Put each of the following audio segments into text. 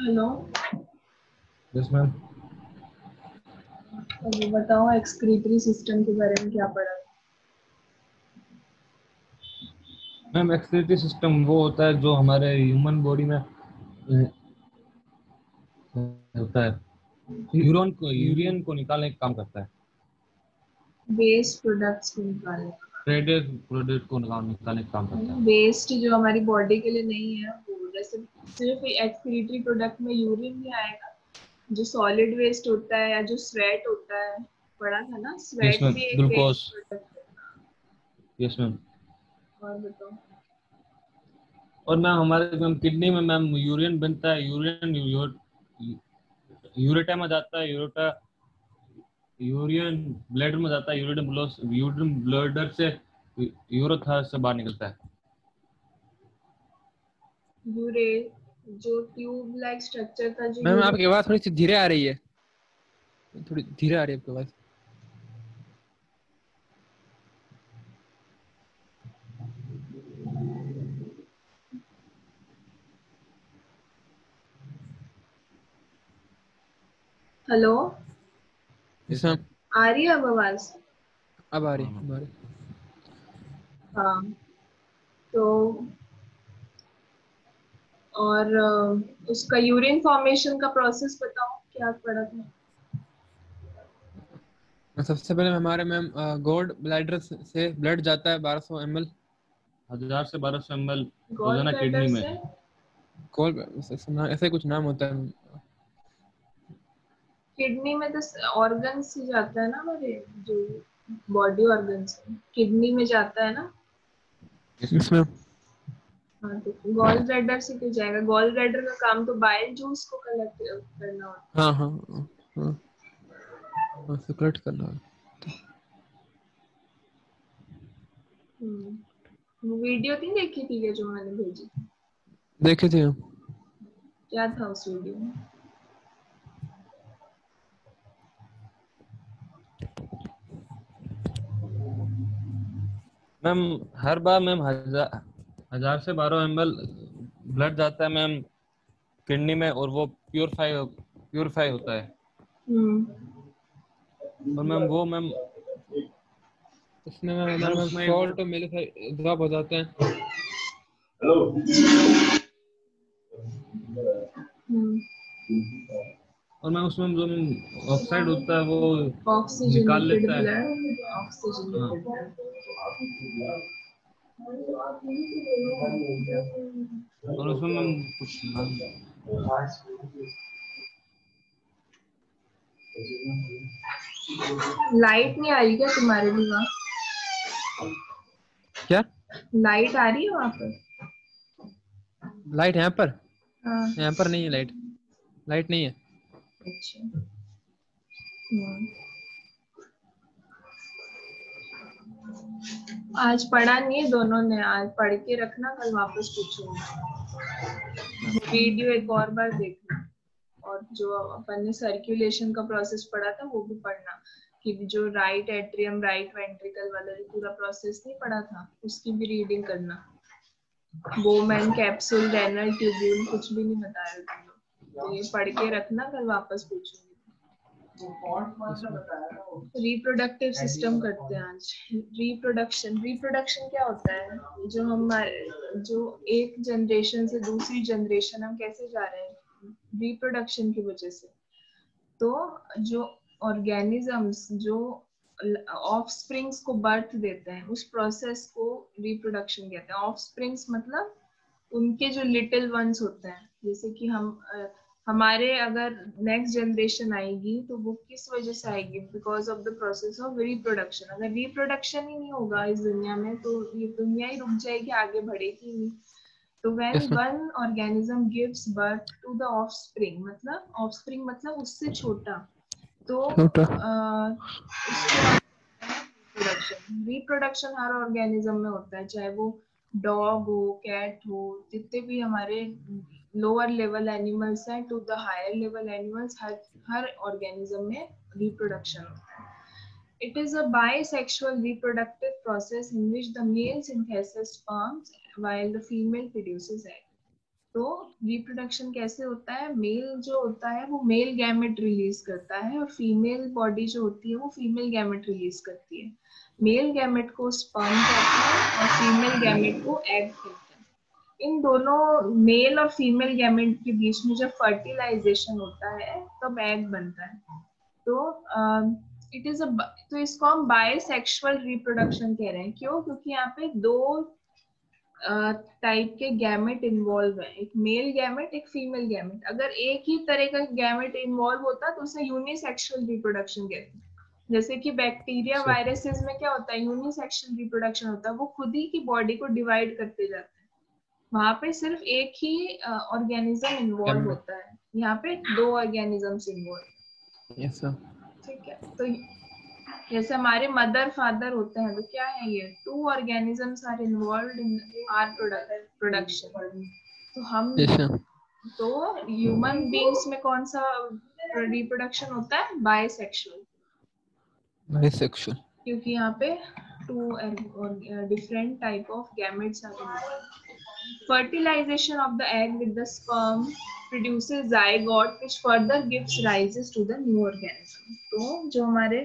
Hello. Yes ma'am. अभी बताओ excretory system के बारे में क्या पढ़ा? मैम एक्सक्रीटरी सिस्टम वो होता है जो हमारे ह्यूमन बॉडी में होता है। यूरियन को निकालने का काम करता है। वेस्ट प्रोडक्ट्स को निकालने का। ट्रेडेड प्रोडक्ट को निकालने का काम करता है। वेस्ट जो हमारी बॉडी के लिए नहीं है वो, जैसे सिर्फ एक्सक्रीटरी प्रोडक्ट में यूरिन नहीं आएगा, जो सॉलिड वेस्ट होता है या जो स्वेट होता है, पढ़ा था ना, यस स्वेट मैम, भी एक ग्लूकोज। वेस्ट प्रोडक्ट है। Yes ma'am. और बताओ। और मैम हमारे मैम किडनी में मैम यूरियन बनता है। यूरेटा में जाता है। यूरियन ब्लैडर में जाता है। यूरिन ब्लैडर से यूरोथार से बाहर निकलता है। यूरे जो ट्यूब लाइक स्ट्रक्चर था, जो मैम यूरे। आपकी आवाज थोड़ी सी धीरे आ रही है, थोड़ी धीरे आ रही है आपकी आवाज। हेलो, यस मैम, आ रही है अब आवाज? अब आ रही है, अब आ रही है। हाँ, तो और उसका यूरिन फॉर्मेशन का प्रोसेस बताओ, क्या पढ़ा था? सबसे पहले हमारे मैम गॉड ब्लैडर से ब्लड जाता है 1200 ml। 1000 से 1200 ml गॉल रोजाना ब्लैडर किडनी में। से कॉल ऐसे कुछ नाम होता है। किडनी में तो ऑर्गन्स ही जाता है ना हमारे, जो बॉडी ऑर्गन्स, किडनी में जाता है ना। Yes ma'am. हाँ, तो गॉल ब्लैडर से क्यों जाएगा? गॉल ब्लैडर का काम तो बाइल जूस को कलेक्ट करना होता हाँ हाँ हाँ हाँ, कलेक्ट करना है। है। वो वीडियो नहीं देखी थी क्या जो मैंने भेजी थी? देखे थे हम। क्या था उस वीडियो में? मैम हर बार मैम 1000 से 1200 ml ब्लड जाता है मैम किडनी में, और वो प्यूरिफाई होता है। हम्म। और मैम वो मैम इसमें मैम हमारे मैम मैम उसमें सॉल्ट और मिल्क ड्रॉप हो जाते हैं। हम्म। और मैम उसमें जो ऑक्साइड होता है वो निकाल ऑक्सीजनेटेड लेता है। ब्लड, हाँ। Oxygenated blood. और उसमें मैम कुछ नाम लाइट नहीं आ रही क्या तुम्हारे भी वहाँ? क्या लाइट आ रही है वहाँ पर? लाइट यहाँ पर? हाँ। यहाँ पर नहीं है लाइट, लाइट नहीं है। अच्छा। हम्म। आज पढ़ा नहीं है दोनों ने, आज पढ़ के रखना, कल वापस पूछूंगी। वीडियो एक और बार देखना, और जो अपन ने सर्कुलेशन का प्रोसेस पढ़ा था वो भी पढ़ना, कि जो राइट एट्रियम राइट वेंट्रिकल वाला जो पूरा प्रोसेस नहीं पढ़ा था, उसकी भी रीडिंग करना। बोमैन कैप्सूल रेनल ट्यूब्यूल कुछ भी नहीं बताया तुम लोग, तो ये पढ़ के रखना, कल वापस पूछूंगी। रिप्रोडक्टिव सिस्टम करते हैं आज। रिप्रोडक्शन, रिप्रोडक्शन क्या होता है? जो हमारे, जो एक जनरेशन से दूसरी जनरेशन हम कैसे जा रहे हैं, रिप्रोडक्शन की वजह से। तो जो ऑर्गेनिजम्स जो ऑफस्प्रिंग्स को बर्थ देते हैं, उस प्रोसेस को रिप्रोडक्शन कहते हैं। ऑफस्प्रिंग्स मतलब उनके जो लिटिल वंस होते हैं, जैसे कि हमारे अगर नेक्स्ट जनरेशन आएगी तो वो किस वजह से आएगी? Because of the process of reproduction. अगर रिप्रोडक्शन ही नहीं होगा इस दुनिया में तो ये दुनिया ही रुक जाएगी, आगे बढ़ेगी नहीं। तो when yes ma'am. one organism gives birth to the offspring, मतलब offspring मतलब उससे छोटा, तो छोटा। रिप्रोडक्शन, रिप्रोडक्शन हर ऑर्गेनिज्म में होता है, चाहे वो डॉग हो, कैट हो, जितने भी हमारे लोअर लेवल एनिमल्स हैं to the higher level animals, हर ऑर्गेनिज्म में रिप्रोडक्शन होता है। It is a bisexual reproductive process in which the male synthesis sperms while the female produces egg. तो रिप्रोडक्शन कैसे होता है, मेल जो होता है वो मेल गैमेट रिलीज करता है और फीमेल बॉडी जो होती है वो फीमेल गैमेट रिलीज करती है। मेल गैमेट को स्पर्म कहते हैं और फीमेल गैमेट को एग कहते हैं। इन दोनों मेल और फीमेल गैमेट के बीच में जब फर्टिलाइजेशन होता है तब एग बनता है। तो इट इज अ तो इसको हम बायसेक्सुअल रिप्रोडक्शन कह रहे हैं। क्यों? क्योंकि यहाँ पे दो टाइप के गैमेट इन्वॉल्व है, एक मेल गैमेट एक फीमेल गैमेट। अगर एक ही तरह का गैमेट इन्वॉल्व होता तो उसे यूनिसेक्सुअल रिप्रोडक्शन कहते हैं। जैसे कि बैक्टीरिया वायरसेस में क्या होता है, यूनिसेक्सुअल रिप्रोडक्शन होता है, वो खुद ही की बॉडी को डिवाइड करते जाते हैं। वहां पे सिर्फ एक ही ऑर्गेनिज्म इन्वॉल्व होता है, यहाँ पे दो ऑर्गेनिजम्स इन्वॉल्व। Yes sir. ठीक है, तो जैसे हमारे मदर फादर होते हैं तो क्या है, ये two organisms are involved in reproduction. तो हम यस सर। तो ह्यूमन बीइंग्स में कौन सा रिप्रोडक्शन होता है, बायसेक्सुअल, बायसेक्सुअल, क्योंकि यहाँ पे two different type of gametes are involved. Fertilization of the egg with the sperm produces zygote which further gives rises to the new organism. तो जो हमारे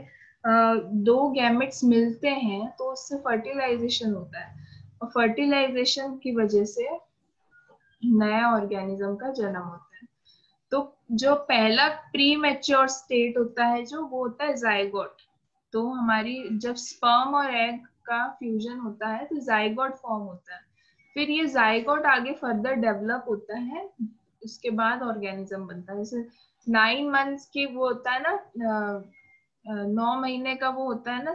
दो गैमेट्स मिलते हैं तो उससे फर्टिलाइजेशन होता है और फर्टिलाइजेशन की वजह से नया ऑर्गेनिज्म का जन्म होता है। तो जो पहला प्री मैच्योर स्टेट होता है जो वो होता है जाइगोट। तो हमारी जब स्पर्म और एग का फ्यूजन होता है तो जाइगोट फॉर्म होता है। फिर ये जाइगोट आगे फर्दर डेवलप होता है, उसके बाद ऑर्गेनिज्म बनता है। जैसे 9 मंथ्स की वो होता है ना, 9 महीने का वो होता है ना,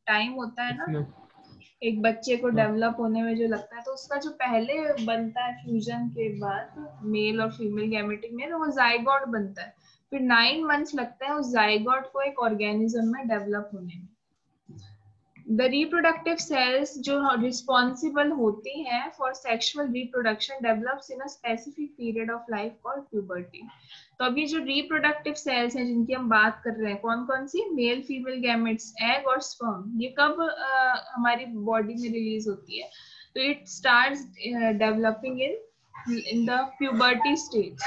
टाइम होता है ना एक बच्चे को डेवलप होने में जो लगता है, तो उसका जो पहले बनता है फ्यूजन के बाद मेल और फीमेल गैमेटिक में, तो वो जाइगोट बनता है। फिर 9 मंथ्स लगता है उस जाइगोट को एक ऑर्गेनिज्म में डेवलप होने में। The reproductive cells जो responsible होती हैं for sexual reproduction develops in a specific period of life called puberty. तो अभी जो reproductive cells हैं जिनकी हम बात कर रहे हैं, कौन कौन सी, मेल फीमेल गैमेट्स, एग और स्पर्म, ये कब हमारी बॉडी में रिलीज होती है, तो it starts developing in the puberty stage.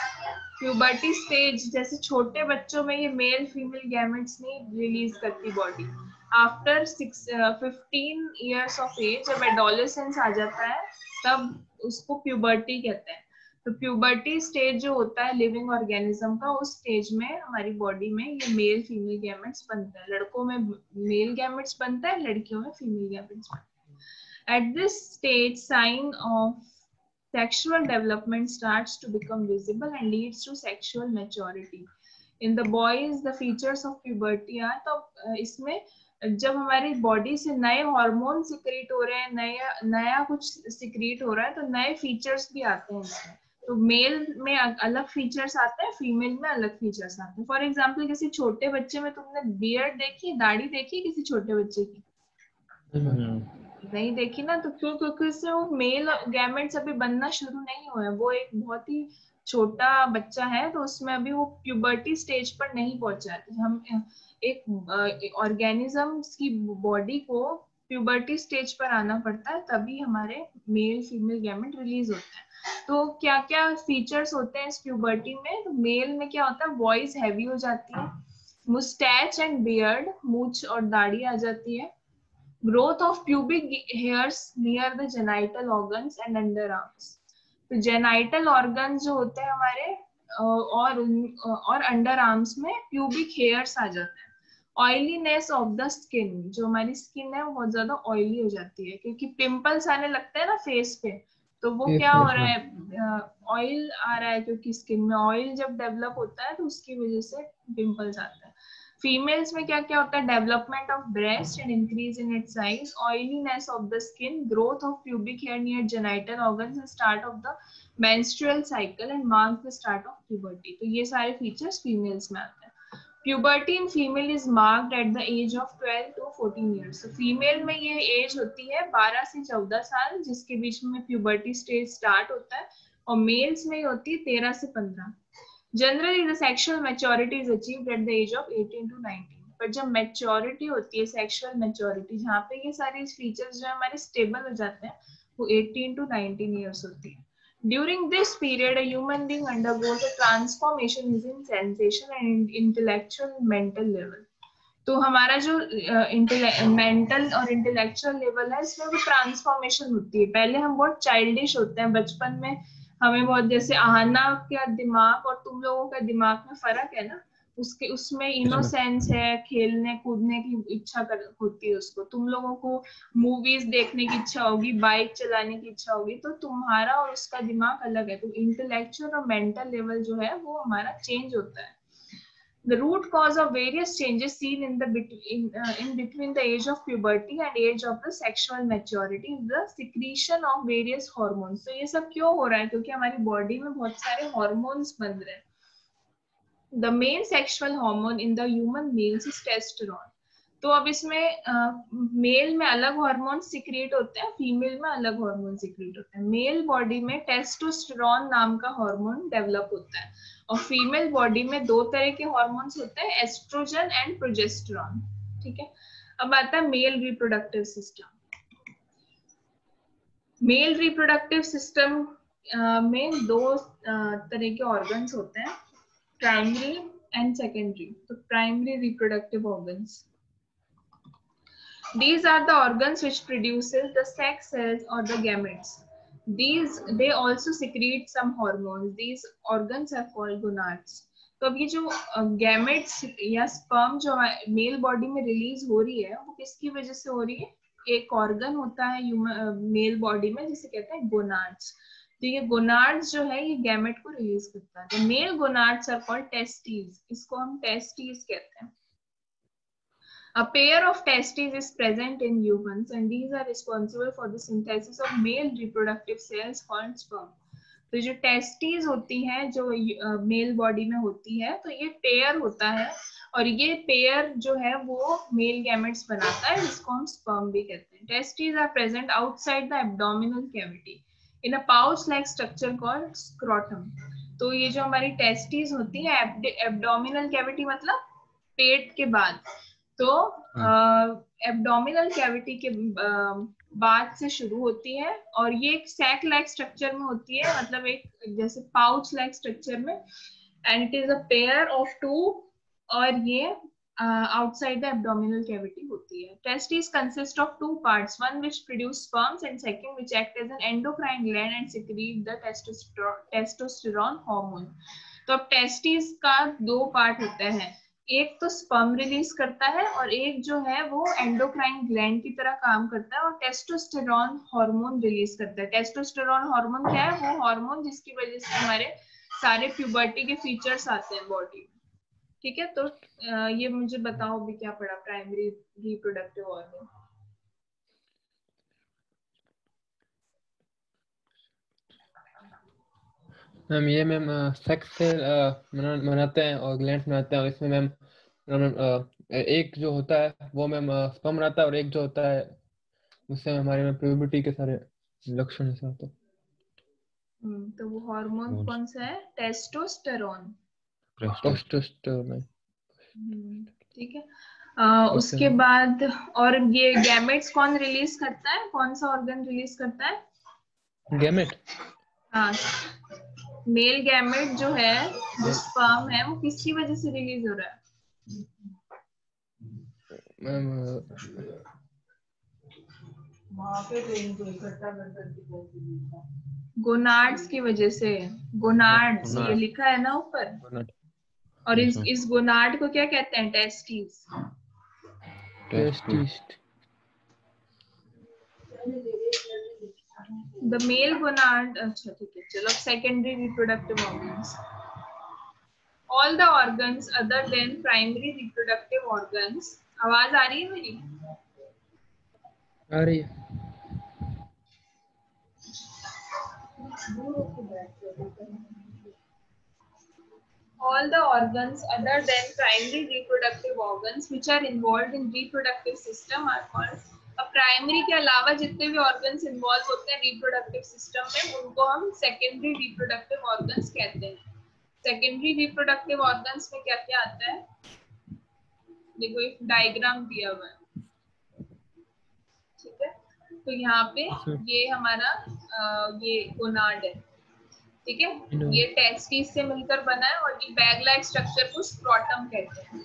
Puberty stage जैसे छोटे बच्चों में ये मेल फीमेल गैमेट्स नहीं रिलीज करती body. After 15 years of age जब एडोलेसेंस आ जाता है तब उसको प्यूबर्टी कहते हैं। तो प्यूबर्टी स्टेज जो होता है लिविंग ऑर्गेनिज्म का, उस स्टेज में हमारी बॉडी में ये मेल फीमेल गैमेट्स बनता है। लड़कों में मेल गैमेट्स बनता है, लड़कियों में फीमेल गैमेट्स बनता है। At this stage sign of sexual development starts to become visible and leads to sexual maturity. In the boys the features of puberty are, तो इसमें जब हमारी बॉडी से नए हार्मोन सिक्रीट हो रहे हैं, नया कुछ सिक्रीट हो रहा है, तो नए फीचर्स भी आते हैं इसमें। तो मेल में अलग फीचर्स आते हैं, फीमेल में अलग फीचर्स आते हैं। फॉर एग्जांपल किसी छोटे बच्चे में तुमने बियर्ड देखी, दाढ़ी देखी किसी छोटे बच्चे की? नहीं देखी ना, तो क्यों? क्योंकि उससे वो मेल गैमेट्स अभी बनना शुरू नहीं हुए हैं, वो एक बहुत ही छोटा बच्चा है, तो उसमें अभी वो प्यूबर्टी स्टेज पर नहीं पहुंचा है। हम एक ऑर्गेनिज्म की बॉडी को प्यूबर्टी स्टेज पर आना पड़ता है, तभी हमारे मेल फीमेल गैमेट रिलीज होते हैं। तो क्या क्या फीचर्स होते हैं इस प्यूबर्टी में? तो मेल में क्या होता है, वॉइस हैवी हो जाती है, मुस्टैच एंड बियर्ड, मूंछ और दाढ़ी आ जाती है, growth of pubic hairs near the genital organs and underarms। तो जेनाइटल ऑर्गन्स जो होते हैं हमारे और अंडर आर्म्स में प्यूबिक हेयर्स आ जाते हैं। ऑयलीनेस ऑफ द स्किन, जो हमारी स्किन है वो बहुत ज्यादा ऑयली हो जाती है, क्योंकि पिंपल्स आने लगते हैं ना फेस पे, तो वो क्या हो रहा है, ऑयल आ रहा है, क्योंकि स्किन में ऑयल जब डेवलप होता है तो उसकी वजह से पिंपल्स आते हैं। फीमेल्स में क्या क्या होता है, development of breast and increase in its size, oiliness of the skin, growth of pubic hair near genital organs and start of the menstrual cycle and marks the start of puberty. तो ये सारे features females में आते हैं। Puberty in female is marked at the age of 12 to 14 years। Female में ये as होती है 12 से 14 साल, जिसके बीच में प्यूबर्टी स्टेज स्टार्ट होता है, और मेल्स में होती है 13 से 15। Generally, the sexual maturity is achieved at the age of 18 to 19। पर जब मेच्योरिटी होती है, सेक्सुअल मेच्योरिटी, जहाँ पे ये सारे फीचर्स जो हमारे स्टेबल हो जाते हैं, वो 18 to 19 ईयर्स होती है। During this period, a human being undergoes a transformation in sensation and intellectual mental level. तो हमारा जो मेंटल और इंटेलेक्चुअल लेवल है इसमें वो ट्रांसफॉर्मेशन होती है. पहले हम बहुत चाइल्डिश होते हैं बचपन में, हमें बहुत जैसे आहना का दिमाग और तुम लोगों का दिमाग में फर्क है ना, उसके उसमें इनोसेंस है, खेलने कूदने की इच्छा होती है उसको. तुम लोगों को मूवीज देखने की इच्छा होगी, बाइक चलाने की इच्छा होगी, तो तुम्हारा और उसका दिमाग अलग है. तो इंटेलेक्चुअल और मेंटल लेवल जो है वो हमारा चेंज होता है. The root cause of various changes seen in between the age of puberty and age of the sexual maturity is the secretion of various hormones. तो ये सब क्यों हो रहा है? क्योंकि हमारी बॉडी में बहुत सारे हॉर्मोन्स बन रहे हैं. The main sexual hormone in the human males is testosterone. तो अब इसमें मेल में अलग हार्मोन सिक्रिएट होते हैं, फीमेल में अलग हार्मोन सिक्रिएट होते हैं. मेल बॉडी में टेस्टोस्टेरोन नाम का हार्मोन डेवलप होता है और फीमेल बॉडी में दो तरह के हार्मोन्स होते हैं, एस्ट्रोजन एंड प्रोजेस्टेरोन. ठीक है. अब आता है mail reproductive system. Mail reproductive system में दो तरह के ऑर्गन्स होते हैं, प्राइमरी एंड सेकेंडरी. तो primary reproductive organs, these are the organs which produces the sex cells or the gametes. They also secrete some hormones. These organs are called gonads. तो अब ये जो गैमेट्स या स्पर्म जो mail body में release हो रही है वो किसकी वजह से हो रही है? एक ऑर्गन होता है मेल बॉडी में जिसे कहते हैं गोनाड्स. तो ये गोनाड्स जो है ये गैमेट को रिलीज करता है. तो male gonads are called testes. इसको हम टेस्टीज कहते हैं. A pair of testes is present in humans and these are responsible for the synthesis of male reproductive cells called sperm. तो जो टेस्टीज होती हैं जो मेल बॉडी में होती है, तो ये पेयर होता है और ये पेयर जो है वो मेल गैमेट्स बनाता है जिसको हम स्पर्म भी कहते हैं. Testes are present outside the abdominal cavity in a pouch like structure called scrotum. तो ये जो हमारी टेस्टीज होती है एब्डोमिनल कैविटी मतलब पेट के बाद, तो एब्डोमिनल कैविटी के बाद से शुरू होती है और ये एक सैक लाइक स्ट्रक्चर में होती है, मतलब एक जैसे पाउच लाइक स्ट्रक्चर में. And it is a pair of two और ये outside the abdominal cavity होती है. Testes consist of two parts, one which produce sperms and second which act as an endocrine gland and secrete the testosterone hormone. तो अब testes का दो part होते हैं, एक तो स्पर्म रिलीज करता है और एक जो है वो एंडोक्राइन ग्लैंड की तरह काम करता है और टेस्टोस्टेरोन हार्मोन रिलीज करता है. टेस्टोस्टेरोन हार्मोन क्या है? वो हार्मोन जिसकी वजह से हमारे सारे प्यूबर्टी के फीचर्स आते हैं बॉडी में. ठीक है. तो ये मुझे बताओ अभी क्या पढ़ा प्राइमरी रिप्रोडक्टिव ऑर्गन. मैम ये मैम सेक्स से बनाते हैं और ग्लैंड्स बनाते हैं और इसमें मैम एक जो होता है वो मैम स्पर्म बनाता है और एक जो होता है उससे हमारे में प्यूबर्टी के सारे लक्षण ऐसे होते हैं. तो वो हार्मोन कौन सा है? टेस्टोस्टेरोन. टेस्टोस्टेरोन. ठीक है. उसके बाद और ये गैमेट्स कौन रिलीज करता है? कौन सा ऑर्गन रिलीज करता है? गैमेट. हाँ, मेल गैमेट जो है जो स्पर्म है वो किसकी वजह से रिलीज हो रहा है? गोनाड्स की वजह से. गोनाड्स ये लिखा है ना ऊपर. और इस गोनाड को क्या कहते हैं? Testes. Testes. The male gonad. अच्छा ठीक है, चलो. secondary reproductive organs. All the organs other than primary reproductive organs. आवाज आ रही है मेरी? आ रही है. All the organs other than primary reproductive organs which are involved in reproductive system are called. अब प्राइमरी के अलावा जितने भी ऑर्गन्स इन्वॉल्व होते हैं रिप्रोडक्टिव सिस्टम में उनको हम सेकेंडरी रिप्रोडक्टिव ऑर्गन्स कहते हैं. सेकेंडरी रिप्रोडक्टिव ऑर्गन्स में क्या क्या आता है? देखो एक डायग्राम दिया हुआ है. ठीक है. तो यहाँ पे ये हमारा ये गोनाड है. ठीक है, ये टेस्टिस से मिलकर बना है और ये बैग लाइक स्ट्रक्चर को स्क्रोटम कहते हैं।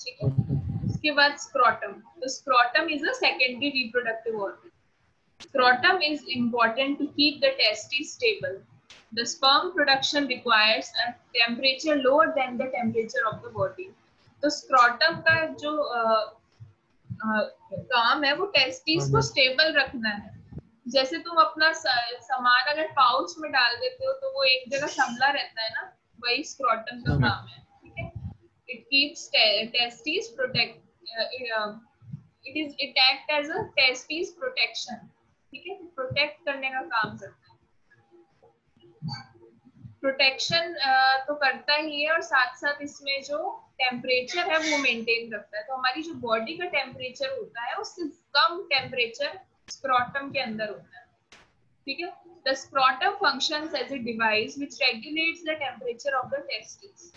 ठीक है, उसके बाद स्क्रोटम, तो scrotum is a secondary reproductive organ. Scrotum is important to keep the testes stable. The sperm production requires a temperature lower than the temperature of the body. तो scrotum का जो काम है वो टेस्टिस को स्टेबल रखना है। जैसे तुम अपना सामान अगर पाउच में डाल देते हो तो वो एक जगह संभला रहता है ना, वही स्क्रोटम का काम है। ठीक है, it keeps testes protect it act as a testes protection। ठीक है, प्रोटेक्ट करने का काम करता है। प्रोटेक्शन तो करता ही है और साथ साथ इसमें जो टेम्परेचर है वो मेंटेन रखता है। तो हमारी जो बॉडी का टेम्परेचर होता है उससे कम टेम्परेचर स्क्रोटम के अंदर होता है। ठीक है, the scrotum functions as a device which regulates the temperature of the testis.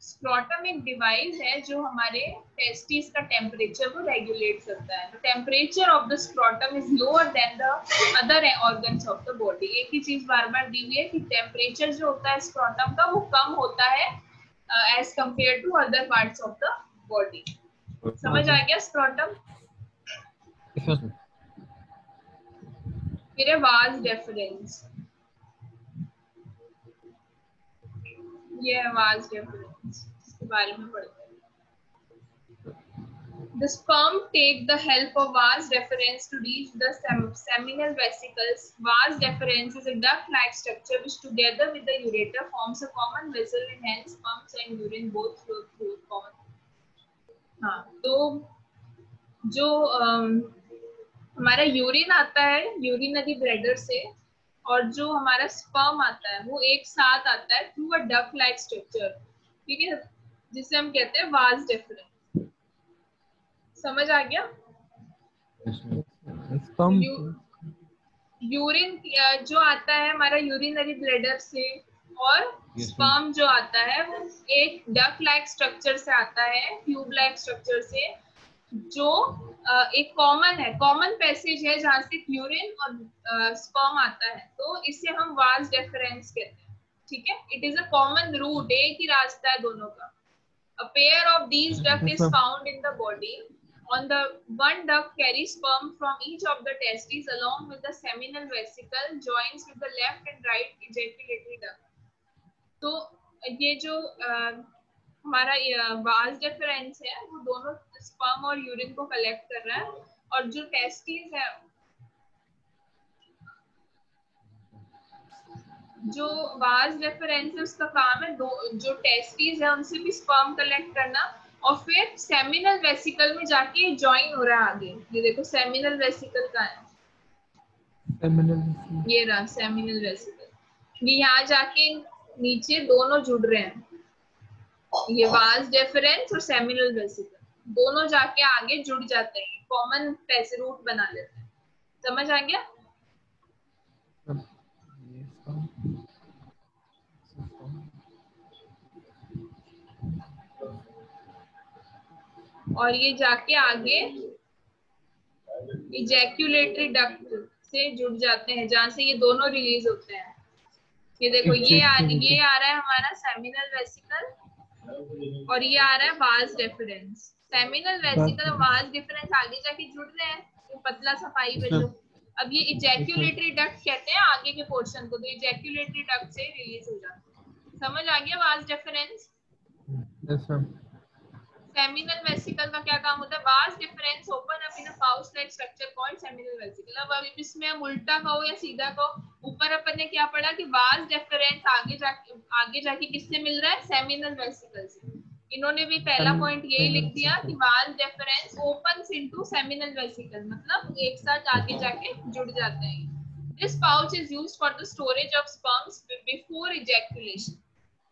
Scrotum एक डिवाइस है जो हमारे टेस्टिस का टेम्परेचर को रेगुलेट करता है। Temperature of the scrotum is lower than the other organs of the body. एक ही चीज बार बार दी हुई है कि टेम्परेचर जो होता है स्क्रोटम का वो कम होता है as compare to other parts of the body. समझ आ गया स्क्रोटम? फिर है वाज डेफरेंस। ये है वाज डेफरेंस, इसके बारे में पढ़ते हैं। The sperm take the help of vas deferens to reach the seminal vesicles. Vas deferens is a duct-like structure which, together with the ureter, forms a common vessel, and hence sperms and urine both flow through a common. हाँ, तो जो हमारा urine आता है urinary bladder से, और जो हमारा स्पर्म आता है वो एक साथ आता है through a duck like structure. ठीक है, जिसे हम कहते हैं वाज डेफरेंस। समझ आ गया? यूरिन जो आता है हमारा यूरिनरी ब्लैडर से, और स्पर्म जो आता है वो एक डक लाइक स्ट्रक्चर से आता है, ट्यूब लाइक स्ट्रक्चर से, जो एक कॉमन है, कॉमन पैसेज है जहां से यूरिन और स्पर्म आता है। तो इसे हम वाज डेफरेंस कहते हैं। ठीक है, it is a common route, एक ही रास्ता है दोनों का। A pair of these duct is found in the body. On the one duct carries sperm from each of the testes along with the seminal vesicle joins with the left and right ejaculatory duct. तो ये जो हमारा was deference है वो दोनों sperm और urine को collect कर रहा है, और जो टेस्टिस है, जो वाज डेफरेंस है उसका काम है जो टेस्टिस है उनसे भी स्पर्म कलेक्ट करना, और फिर सेमिनल वेसिकल में जाके ज्वाइन हो रहा है आगे। ये देखो सेमिनल वेसिकल का है, ये रहा सेमिनल वेसिकल। ये यहाँ जाके नीचे दोनों जुड़ रहे हैं, ये वाज डेफरेंस और सेमिनल वेसिकल दोनों जाके आगे जुड़ जाते हैं, कॉमन पैसे रूट बना लेते हैं। समझ आ गया? और ये जाके आगे इजैक्यूलेटरी डक्ट से जुड़ जाते हैं जहां से ये दोनों रिलीज होते हैं। ये देखो ये आ रहा है हमारा सेमिनल वेसिकल, और ये आ रहा है वाज डेफरेंस। सेमिनल वेसिकल और वाज डेफरेंस आगे जाके जुड़ रहे हैं, ये पतला सा पाइप है जो। अब ये इजैक्यूलेटरी डक्ट कहते हैं आगे के पोर्शन को, तो इजैक्यूलेटरी डक्ट से रिलीज हो जाता है। समझ आ गया वाज डेफरेंस? सेमिनल वेसिकल का क्या काम होता है? Vas deferens open up in a pouch like structure called seminal vesicle. अब इसमें हम उल्टा कहो या सीधा कहो, ऊपर अपन ने क्या पढ़ा कि वाज डिफरेंस आगे जाके किससे मिल रहा है? सेमिनल वेसिकल से। इन्होंने भी पहला पॉइंट यही लिख दिया कि vas deferens opens into seminal vesicle, मतलब एक साथ आगे जाके जुड़ जाते हैं। This pouch is used for the storage of sperms before ejaculation.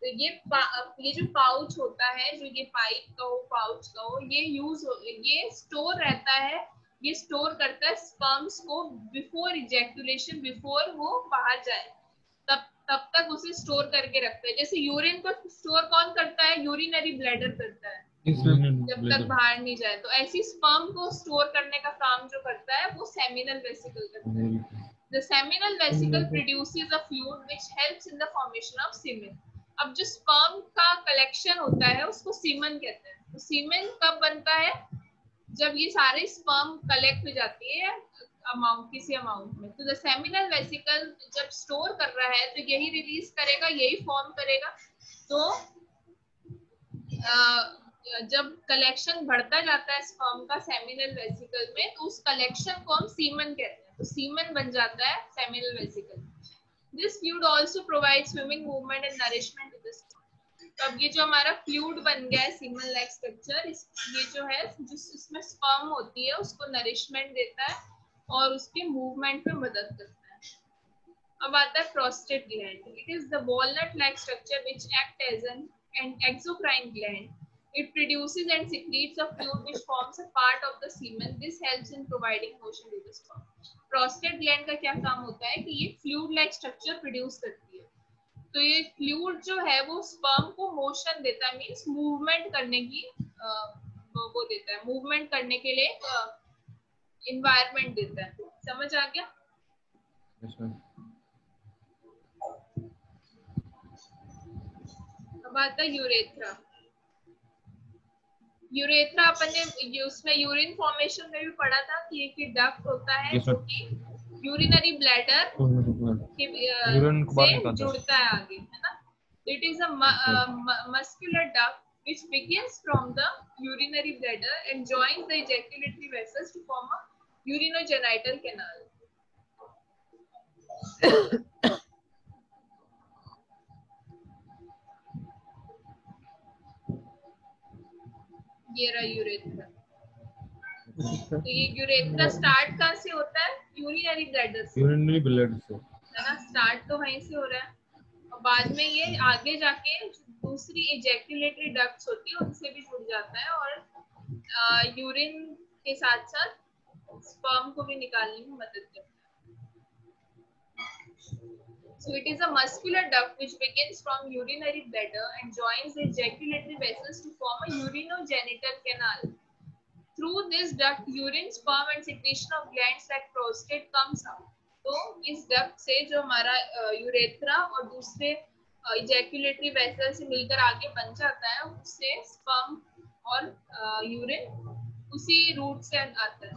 तो ये जो पाउच होता है, जो ये पाइप का हो, पाउच का हो, ये स्टोर रहता है, ये स्टोर करता है स्पर्म्स को बिफोर इजैक्यूलेशन, बिफोर वो बाहर जाए तब तक उसे स्टोर करके रखता है। जैसे यूरिन को स्टोर कौन करता है? यूरिनरी ब्लैडर करता है जब तक बाहर नहीं जाए। तो ऐसी स्पर्म को स्टोर करने का काम जो करता है वो सेमिनल वेसिकल करता है। The seminal vesicle produces a fluid which helps in the formation of semen. अब जो sperm का collection होता है उसको semen कहते हैं. तो semen कब बनता है? जब ये सारे sperm collect हो जाती है किसी अमाउंट में. तो the seminal vesicle जब store कर रहा है तो यही release करेगा, यही form करेगा. तो जब कलेक्शन बढ़ता जाता है स्पर्म का सेमिनल वेसिकल में तो उस कलेक्शन को हम सीमन कहते हैं. तो सीमन बन जाता है seminal vesicle. This fluid also provides swimming movement and nourishment to the sperm. तो अब ये जो हमारा फ्लूइड बन गया है सीमन लाइक स्ट्रक्चर, ये जो है जिसमें स्पर्म होती है उसको नरिशमेंट देता है और उसके मूवमेंट में मदद करता है. अब आता है prostate gland. It is the walnut like structure which act as an exocrine gland. It produces and secretes a fluid which forms a part of the semen. This helps in providing motion to the sperm. Prostate gland का क्या काम होता है कि ये fluid like structure produce करती है. तो ये fluid जो है वो sperm को motion देता है, means movement करने की वो देता है, movement करने के लिए environment देता है. समझ आ गया? Yes, ma'am. अब आता है यूरेथ्रा. यूरेथ्रा अपन ने उसमें यूरिन फॉर्मेशन में भी पढ़ा था कि एक डक्ट होता है जो कि यूरिनरी ब्लैडर से जुड़ता है आगे, है ना. It is a muscular duct which begins from the urinary bladder and joins the ejaculatory vessels to form a urinogenital canal. ये रहा यूरेथ्रा. तो ये यूरेथ्रा स्टार्ट कहाँ से होता है? यूरिनरी ब्लैडर से. यूरिनरी ब्लैडर से, है ना. स्टार्ट तो वहीं से हो रहा है और बाद में ये आगे जाके दूसरी इजैक्युलेटरी डक्ट्स होती है उनसे भी जुड़ जाता है और यूरिन के साथ साथ स्पर्म को भी निकालने में मदद करता है. So it is a muscular duct which begins from urinary bladder and joins the ejaculatory vessels to form a urinogenital canal. Through this duct, urine, sperm and secretion of glands like prostate comes out. तो इस duct से जो हमारा urethra और दूसरे इजैक्युलेटरी vessel से मिलकर आगे बन जाता है, उससे स्पर्म और यूरिन उसी रूट से आता है.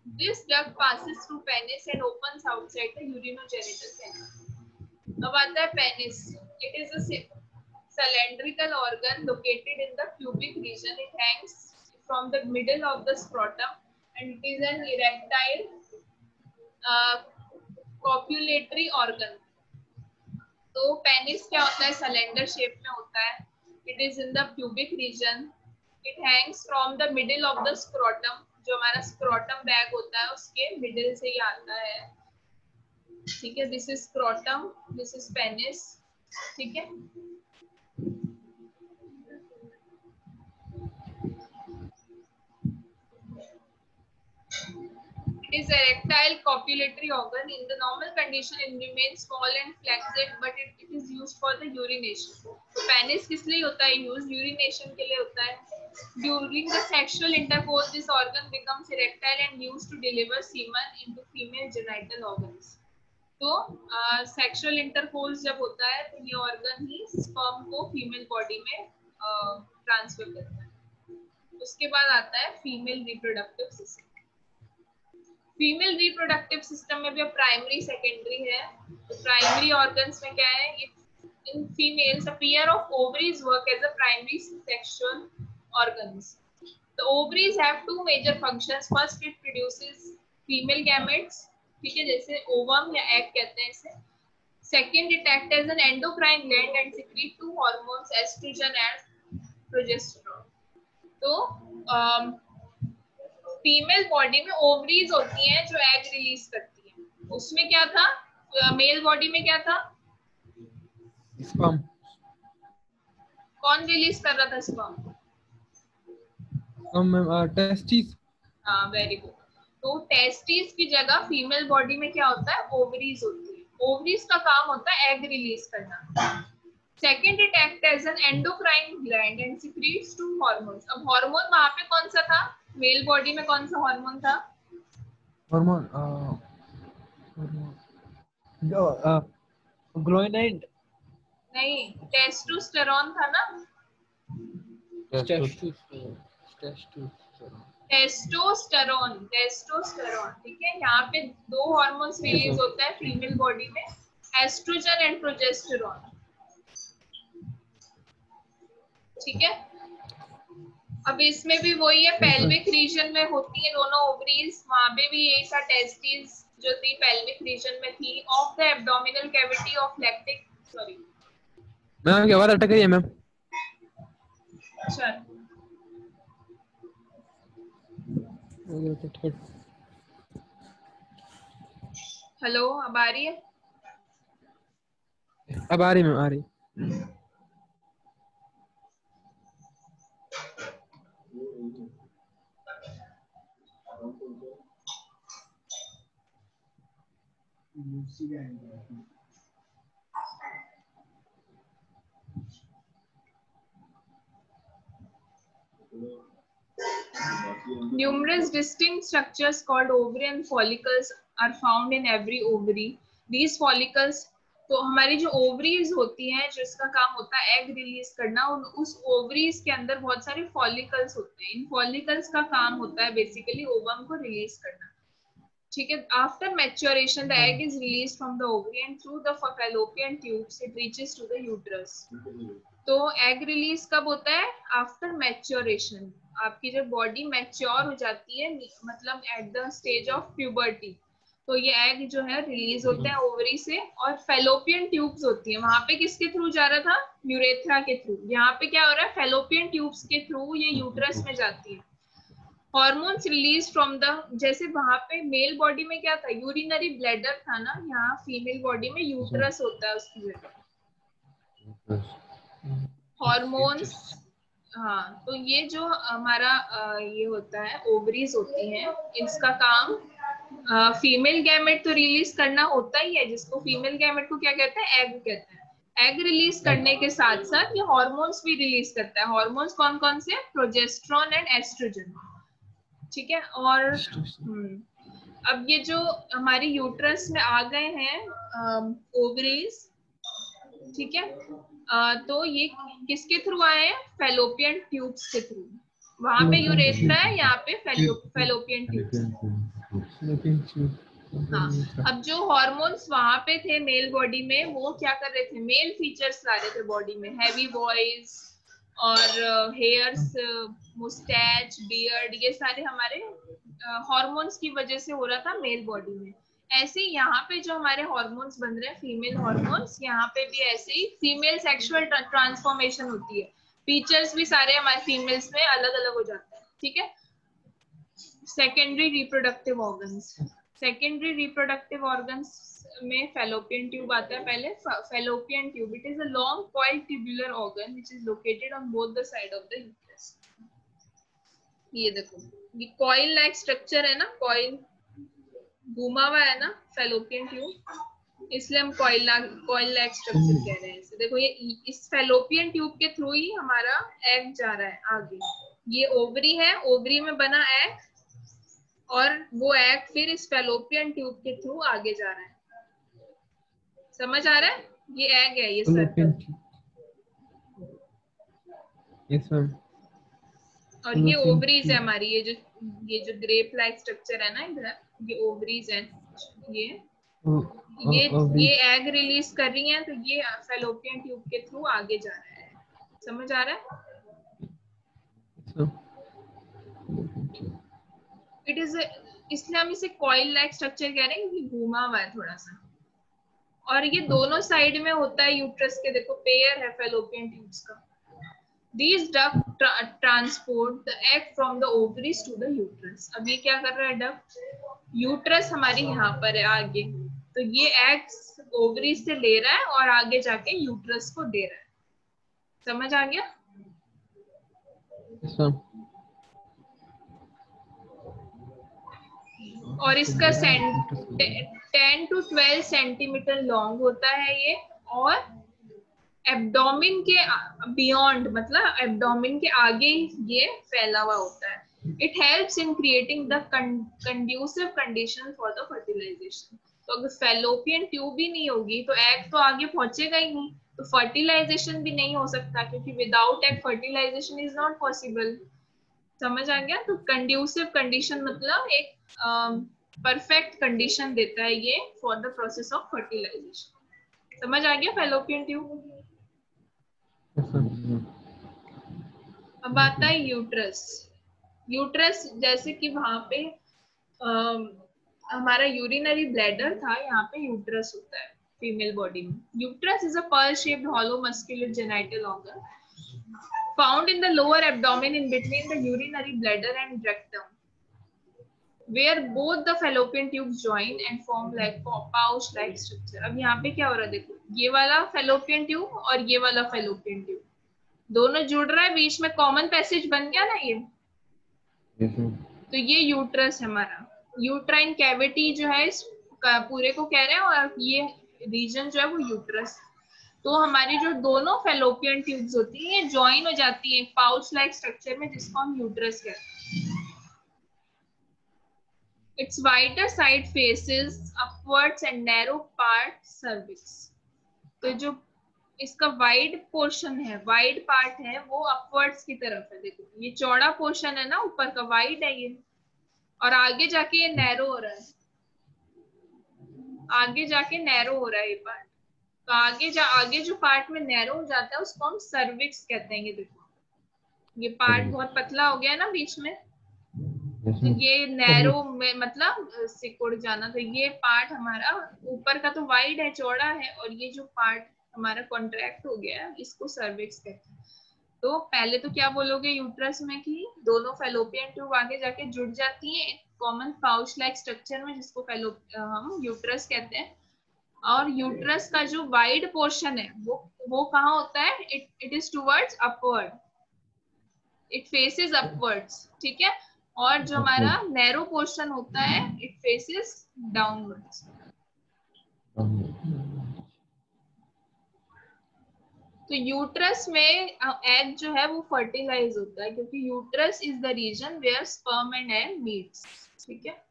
This duct passes through penis and opens outside the urinogenital canal. अब आता है penis. It is a cylindrical organ located in the pubic region. It hangs from the middle of the scrotum and it is an erectile copulatory organ. तो penis क्या होता है? Cylinder shape में होता है. It is in the pubic region. It hangs from the middle of the scrotum. जो हमारा scrotum bag होता है उसके मिडिल से ही आता है. ठीक है. This is scrotum, this is penis. ठीक है. It is erectile copulatory organ. In the normal condition, it remains small and flaccid, but it is used for the urination. तो पेनिस किस लिए होता है यूज? यूरिनेशन के लिए होता है. During the sexual intercourse, this organ becomes erectile and used to deliver semen into female genital organs. तो सेक्सुअल इंटरकोर्स जब होता है तो ये ऑर्गन ही स्पर्म को फीमेल बॉडी में ट्रांसफर करता है. उसके बाद आता है female reproductive system. Female reproductive system में भी प्राइमरी सेकेंडरी है. तो प्राइमरी ऑर्गन्स में क्या है? In females a pair of ovaries work as a primary sexual organs. The ovaries have two major functions. First, it produces female gametes. ठीक है, जैसे ओवम या एग कहते हैं इसे. Second, it act as an endocrine gland and secrete two hormones oestrogen and progesterone. तो female body में ovaries होती हैं जो एग रिलीज करती हैं. उसमें क्या था? मेल बॉडी में क्या था? स्पर्म. कौन रिलीज कर रहा था स्पर्म? टेस्टिस. हाँ, वेरी गुड. तो टेस्टिस की जगह फीमेल बॉडी में क्या होता है? ओवरीज होती है. ओवरीज का काम होता है एग रिलीज करना. Second, it act as an endocrine gland and secretes two hormones. अब हार्मोन वहां पे कौन सा था? मेल बॉडी में कौन सा हार्मोन था? हार्मोन ग्लोइनाइड नहीं, टेस्टोस्टेरोन था ना, टेस्टोस्टेरोन, टेस्टोस्टेरोन, ठीक है। यहाँ पे दो हार्मोन्स रिलीज होता है फीमेल बॉडी में, एस्ट्रोजन एंड प्रोजेस्टेरोन, ठीक है। अब इसमें भी वही है, पेल्विक रीजन में होती है दोनों ओवरीज, वहां पे भी यही था, टेस्टिस जो थी पेल्विक रीजन में थी, of the abdominal cavity of lactic, sorry ma'am की आवाज अटक रही है मैम। अच्छा, हेलो, अब आ रही है? अब आ रही मैम, आ रही। Numerous distinct structures called ovarian follicles are found in every ovary. These follicles, तो हमारी जो ओवरीज होती हैं, जिसका काम होता है एग रिलीज करना, उस ओवरीज के अंदर बहुत सारे फॉलिकल्स होते हैं। इन फॉलिकल्स का काम होता है बेसिकली ओवम को रिलीज करना, ठीक है। After maturation the egg is release from the ovary and through the fallopian tubes it reaches to the uterus. तो एग रिलीज कब होता है? आफ्टर मैच्योरेशन, आपकी जब बॉडी मैच्योर हो जाती है, मतलब at the stage of puberty, तो ये एग जो है रिलीज होते हैं ओवरी से, और फैलोपियन ट्यूब्स होती है, वहां पे किसके थ्रू जा रहा था? यूरेथ्रा के थ्रू। यहाँ पे क्या हो रहा है? फैलोपियन ट्यूब्स के थ्रू ये यूट्रस में जाती है। हॉर्मोन्स रिलीज फ्रॉम द, जैसे वहां पे मेल बॉडी में क्या था? यूरिनरी ब्लैडर था ना, यहाँ फीमेल बॉडी में यूट्रस होता है उसकी जगह। हॉर्मोन्स, हाँ, तो ये जो हमारा ये होता है, ओवरीज होती हैं, इसका काम फीमेल गैमेट तो रिलीज करना होता ही है, जिसको फीमेल गैमेट को क्या कहते हैं? एग कहते हैं। एग रिलीज करने के साथ साथ ये हॉर्मोन्स भी रिलीज करता है। हॉर्मोन्स कौन कौन से? प्रोजेस्टेरोन एंड एस्ट्रोजन, ठीक है। और अब ये जो हमारी यूट्रस में आ गए हैं ओवरीज, ठीक है, तो ये किसके थ्रू आए हैं? फैलोपियन ट्यूब्स के थ्रू। वहां पे यूरेथ्रा है, यहाँ पे फैलोपियन ट्यूब्स। हाँ, अब जो हॉर्मोन्स वहां पे थे मेल बॉडी में, वो क्या कर रहे थे? मेल फीचर्स ला रहे थे बॉडी में, हैवी वॉइस और हेयर्स, मुस्टैच, बियर्ड, ये सारे हमारे हॉर्मोन्स की वजह से हो रहा था मेल बॉडी में। ऐसे ही यहाँ पे जो हमारे हॉर्मोन्स बन रहे हैं फीमेल हॉर्मोन्स, यहाँ पे भी ऐसे ही फीमेल सेक्सुअल ट्रांसफॉर्मेशन होती है। फीचर्स भी सारे हमारे फीमेल्स में अलग अलग हो जाते हैं, ठीक है। Secondary reproductive organs, secondary reproductive organs में फैलोपियन ट्यूब आता है पहले। Fallopian tube, it is a long coiled tubular organ which is located on both the side of the uterus. ये देखो, ये कॉइल लाइक स्ट्रक्चर है ना, कॉइल घूमा हुआ है ना फैलोपियन ट्यूब, इसलिए हम कॉइल लाइक स्ट्रक्चर कह रहे हैं इसे। देखो, ये इस फैलोपियन ट्यूब के थ्रू ही हमारा एग जा रहा है आगे। ये ओवरी है, ओवरी में बना एग, और वो एग फिर इस फैलोपियन ट्यूब के थ्रू आगे जा रहा है। समझ आ रहा है? ये एग है, ये सर्कल, यस मैम। और ये ओवरीज है हमारी, ये जो ग्रेप लाइक स्ट्रक्चर है ना इधर, ये ओवरीज है। ये एग रिलीज कर रही हैं, तो ये फैलोपियन ट्यूब के थ्रू आगे जा रहा है। समझ आ रहा है? इट इज, इसलिए हम इसे कॉइल लाइक स्ट्रक्चर कह रहे हैं, क्योंकि घूमा हुआ है थोड़ा सा, और ये दोनों साइड में होता है यूट्रस के। देखो, पेयर है फैलोपियन ट्यूब्स का। These duct transport the egg from the ovaries to the uterus. अब ये क्या कर रहा है डक्ट? यूट्रस हमारी यहाँ पर है आगे, तो ये एग ओवरी से ले रहा है और आगे जाके यूट्रस को दे रहा है। समझ आ गया? और इसका 10 to 12 सेंटीमीटर लॉन्ग होता है ये, और एब्डोमिन के बियॉन्ड, मतलब एब्डोमिन के आगे ये फैला हुआ होता है। It helps in creating the conducive condition for the fertilisation. तो अगर फैलोपियन ट्यूब ही नहीं होगी तो एग तो आगे पहुंचेगा ही नहीं, तो फर्टिलाइजेशन भी नहीं हो सकता, क्योंकि without egg fertilisation is not possible. समझ आ गया? तो कंड्यूसिव कंडीशन मतलब एक परफेक्ट कंडीशन देता है ये for the process of fertilisation. समझ आ गया फैलोपियन ट्यूब? अब आता है यूट्रस। यूट्रस जैसे कि वहां पे हमारा यूरिनरी ब्लैडर था, यहाँ पे यूट्रस होता है फीमेल बॉडी में। Uterus is a pear shaped hollow muscular genital organ found in the lower abdomen in between the urinary bladder and rectum, where both the fallopian tubes join and form like pouch like structure। अब यहाँ पे क्या हो रहा है देखो, ये वाला fallopian tube और ये वाला fallopian tube दोनों जुड़ रहा है, बीच में कॉमन पैसेज बन गया ना ये। तो ये यूट्रस है हमारा, यूट्राइन कैविटी जो है इस पूरे को कह रहे हैं, और ये रीजन जो है वो यूट्रस। तो हमारी जो दोनों फेलोपियन ट्यूब्स होती है ये ज्वाइन हो जाती है एक पाउच लाइक स्ट्रक्चर में, जिसको हम यूट्रस कहते हैं। Its wider side faces upwards and narrow part cervix। तो जो इसका वाइड पोर्शन है, वाइड पार्ट है, वो अपवर्ड्स की तरफ है। देखो ये चौड़ा पोर्शन है ना ऊपर का, वाइड है ये, और आगे जाके ये नैरो हो रहा है, आगे जाके नैरो हो रहा है ये पार्ट। तो आगे जो पार्ट में नैरो हो जाता है उसको हम सर्विक्स कहते हैं। ये देखो ये पार्ट बहुत पतला हो गया ना बीच में, तो ये नैरो में मतलब सिकुड़ जाना। तो ये पार्ट हमारा ऊपर का तो वाइड है, चौड़ा है, और ये जो पार्ट हमारा कॉन्ट्रैक्ट हो गया है इसको सर्विक्स कहते हैं। तो पहले तो क्या बोलोगे यूट्रस में कि दोनों फेलोपियन ट्यूब आगे जाके जुड़ जाती हैं कॉमन पाउच लाइक स्ट्रक्चर में, जिसको हम यूट्रस कहते हैं। और यूट्रस का जो वाइड पोर्शन है वो कहाँ होता है? It is towards upward, it faces upwards, ठीक है। और जो हमारा नैरो पोर्शन होता है इट फेसेस डाउनवर्ड्स। तो यूट्रस में एग जो है वो फर्टिलाइज होता है, क्योंकि uterus is the region where sperm and egg meets, ठीक है।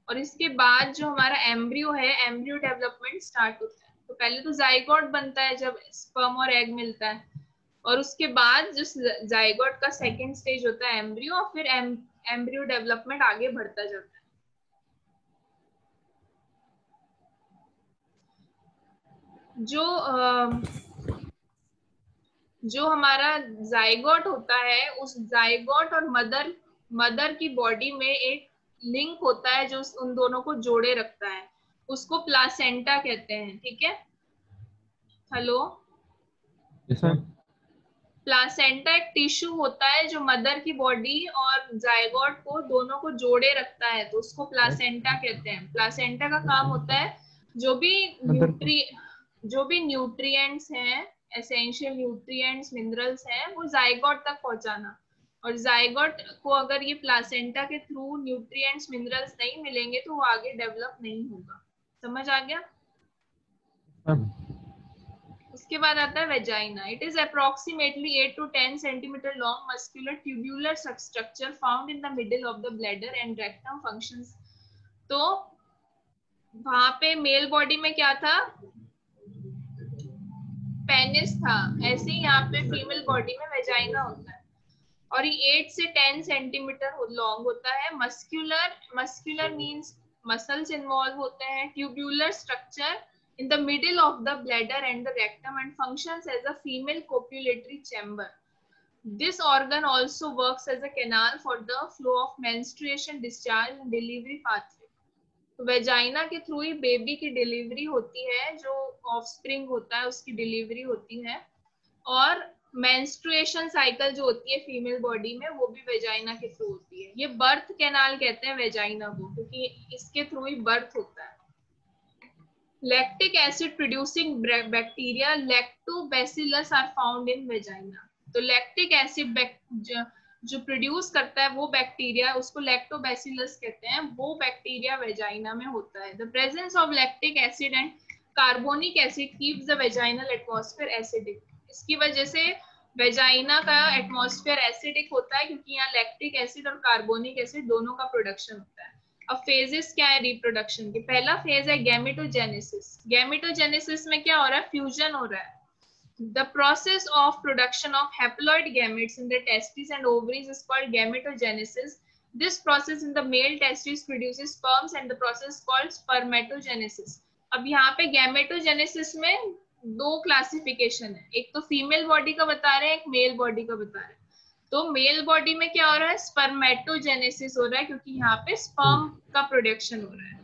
और इसके बाद जो हमारा एम्ब्रियो है, एम्ब्रियो डेवलपमेंट स्टार्ट होता है। तो पहले तो जाइगोट बनता है जब स्पर्म और एग मिलता है, और उसके बाद जो जाइगोट का सेकेंड स्टेज होता है एम्ब्रियो, और फिर एम्ब्रियो डेवलपमेंट आगे बढ़ता जाता है। जो हमारा जाइगोट होता है, उस जाइगोट और मदर की बॉडी में एक लिंक होता है जो उन दोनों को जोड़े रखता है, उसको प्लासेंटा कहते हैं, ठीक है। हेलो, प्लासेंटा एक टिश्यू होता है जो मदर की बॉडी और जाइगोट को दोनों को जोड़े रखता है, तो उसको प्लासेंटा कहते हैं। प्लासेंटा का काम होता है जो भी न्यूट्रिएंट्स हैं, एसेंशियल न्यूट्रिएंट्स, मिनरल्स हैं, वो जाइगोट तक पहुंचाना। और जाइगोट को अगर ये प्लासेंटा के थ्रू न्यूट्रिएंट्स, मिनरल्स नहीं मिलेंगे तो वो आगे डेवलप नहीं होगा। समझ आ गया? उसके बाद आता है vagina. It is approximately 8 to 10 centimetre long muscular tubular structure found in the middle of the bladder and rectum functions. तो वहां पे मेल बॉडी में क्या था? पेनिस था, ऐसे ही यहाँ पे फीमेल बॉडी में वेजाइना होता है, और ये 8 से 10 सेंटीमीटर लॉन्ग होता है। मस्कुलर मीन्स मसल्स इन्वॉल्व होते हैं। Tubular structure in the middle of the bladder and the rectum and functions as a female copulatory chamber. This organ also works as a canal for the flow of menstruation, discharge and delivery pathway. तो vagina के through ही baby की delivery होती है, जो offspring होता है उसकी delivery होती है, और मेंस्ट्रुएशन साइकिल जो होती है फीमेल बॉडी में वो भी वेजाइना के थ्रू होती है। ये बर्थ कैनाल कहते हैं वेजाइना को, क्योंकि इसके थ्रू ही बर्थ होता है। Lactic acid producing bacteria lactobacillus are found in vagina. तो लैक्टिक एसिड जो प्रोड्यूस करता है वो बैक्टीरिया, उसको लैक्टोबैसिलस कहते हैं, वो बैक्टीरिया वेजाइना में होता है। The presence of lactic acid and carbonic acid keeps the vaginal atmosphere acidic. इसकी वजह से वेजाइना का एटमॉस्फेयर एसिडिक होता है, क्योंकि यहाँ लैक्टिक एसिड और कार्बोनिक एसिड दोनों का प्रोडक्शन होता है। अब फेजेस क्या है रिप्रोडक्शन के? पहला फेज है गैमेटोजेनेसिस। गैमेटोजेनेसिस में क्या हो रहा है? फ्यूजन हो रहा है। The process of production of haploid gametes in the testes and ovaries is called gametogenesis. This process in the male testes produces sperms and the process is called spermatogenesis. अब यहाँ पे गैमेटोजेनेसिस में दो classification है, एक तो female body का बता रहे हैं, एक मेल बॉडी का बता रहे हैं। तो मेल बॉडी में क्या हो रहा है? स्पर्मेटोजेनेसिस हो रहा है, क्योंकि यहाँ पे स्पर्म का प्रोडक्शन हो रहा है।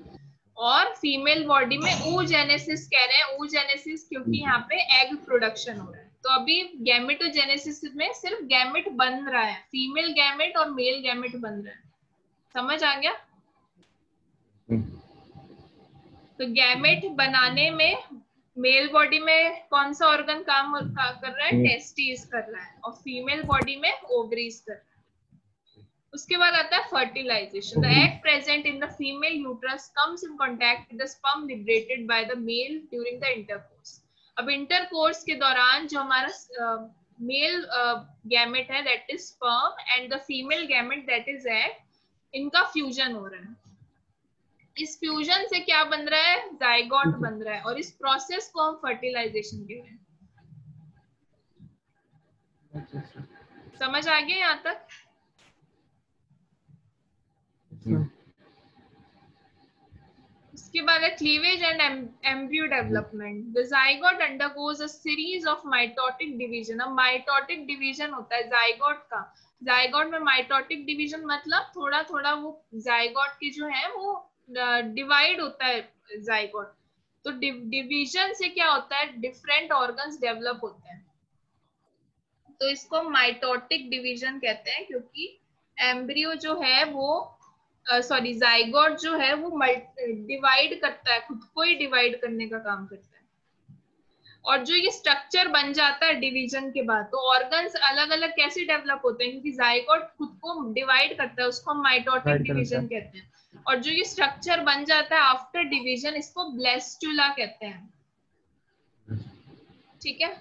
और फीमेल बॉडी में oogenesis कह रहे हैं, oogenesis क्योंकि यहाँ पे एग प्रोडक्शन हो रहा है। तो अभी गैमेटोजेनेसिस में सिर्फ गैमेट बन रहा है, फीमेल गैमेट और मेल गैमेट बन रहा है। समझ आ गया? तो गैमेट बनाने में मेल बॉडी में कौन सा ऑर्गन काम कर रहा है? टेस्टिस कर रहा है, और फीमेल बॉडी में ओवरीज कर रहा है। उसके बाद आता है fertilisation. The egg present in the female uterus comes in contact with the sperm liberated by the male during the intercourse. अब इंटरकोर्स के दौरान जो हमारा मेल गैमेट है that is sperm and the female gamete that is egg, इनका fusion हो रहा है। इस फ्यूजन से क्या बन रहा है? जाइगोट बन रहा है, और इस प्रोसेस को हम फर्टिलाइजेशन कहते हैं। समझ आ गया यहाँ तक? उसके बाद है cleavage and embryo development. The zygote undergoes a series of mitotic division. अब माइटोटिक डिवीजन होता है जाइगोट का। जाइगोट में माइटोटिक डिवीजन मतलब थोड़ा थोड़ा वो जाइगोट के जो है वो डिवाइड होता है जाइगोट। तो डिवीजन से क्या होता है? डिफरेंट ऑर्गन्स डेवलप होते हैं। तो इसको माइटोटिक डिवीजन कहते हैं, क्योंकि एम्ब्रियो जो है वो सॉरी जाइगोट जो है वो डिवाइड करता है, खुद को ही डिवाइड करने का काम करता है। और जो ये स्ट्रक्चर बन जाता है डिवीजन के बाद, तो ऑर्गन्स अलग अलग कैसे डेवलप होते हैं? क्योंकि जाइगोट खुद को डिवाइड करता है, उसको हम माइटोटिक डिवीजन कहते हैं। और जो ये स्ट्रक्चर बन जाता है आफ्टर डिवीजन, इसको ब्लेस्टुला कहते हैं। ठीक है?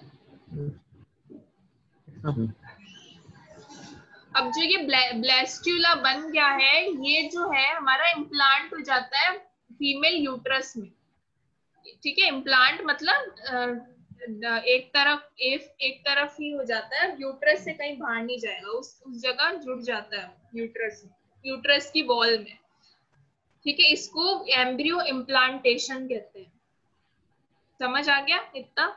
अब जो ये ब्लेस्टुला बन गया है, ये जो है हमारा इम्प्लांट हो जाता है फीमेल यूट्रस में। ठीक है? इम्प्लांट मतलब एक तरफ ही हो जाता है, यूट्रस से कहीं बाहर नहीं जाएगा, उस जगह जुड़ जाता है यूट्रस की वॉल में। ठीक है? इसको एम्ब्रियो इम्प्लांटेशन कहते हैं। समझ आ गया इतना?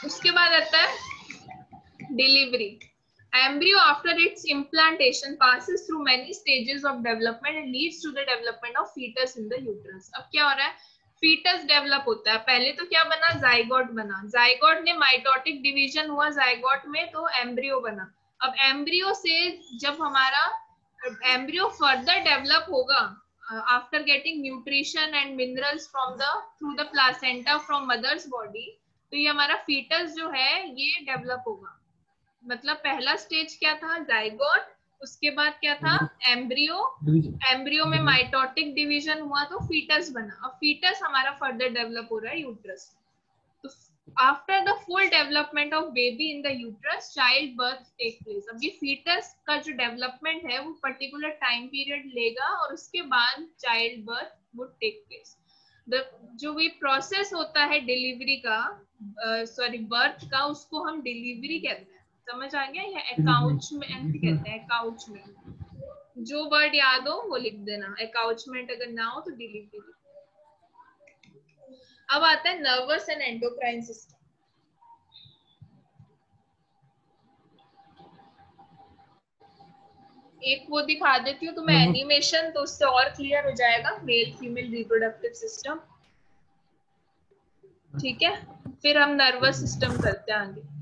उसके बाद आता है delivery. Embryo after its implantation passes through many stages of development and leads to the development of fetus in the uterus. अब क्या हो रहा है? फीटस डेवलप होता है। पहले तो क्या बना? जाइगोट बना। जाइगोट ने माइटोटिक डिवीजन हुआ जाइगोट में, तो एम्ब्रियो बना। अब एम्ब्रियो से जब हमारा एम्ब्रियो फर्दर डेवलप होगा after getting nutrition and minerals from the through the placenta from mother's body, तो ये हमारा फीटस जो है ये डेवलप होगा। मतलब पहला स्टेज क्या था? जाइगोट। उसके बाद क्या था? एम्ब्रियो। एम्ब्रियो में माइटोटिक डिवीजन हुआ तो फीटस बना। अब फीटस हमारा फर्दर डेवलप हो रहा है यूट्रस। तो after the full development of baby in the uterus, child birth take place. अब ये फीटस का जो डेवलपमेंट है वो पर्टिकुलर टाइम पीरियड लेगा, और उसके बाद child birth would take place. जो ये प्रोसेस होता है डिलीवरी का, सॉरी बर्थ का, उसको हम डिलीवरी कहते हैं। समझ आ गया? या अकाउचमेंट कहते हैं। अकाउचमेंट, जो वर्ड याद हो वो लिख देना। अकाउचमेंट अगर ना हो तो डिलीवरी। अब आता है नर्वस एंड एंडोक्राइन सिस्टम। एक वो दिखा देती हूँ तुम्हें एनिमेशन, तो उससे और क्लियर हो जाएगा मेल फीमेल रिप्रोडक्टिव सिस्टम। ठीक है? फिर हम नर्वस सिस्टम करते हैं आगे।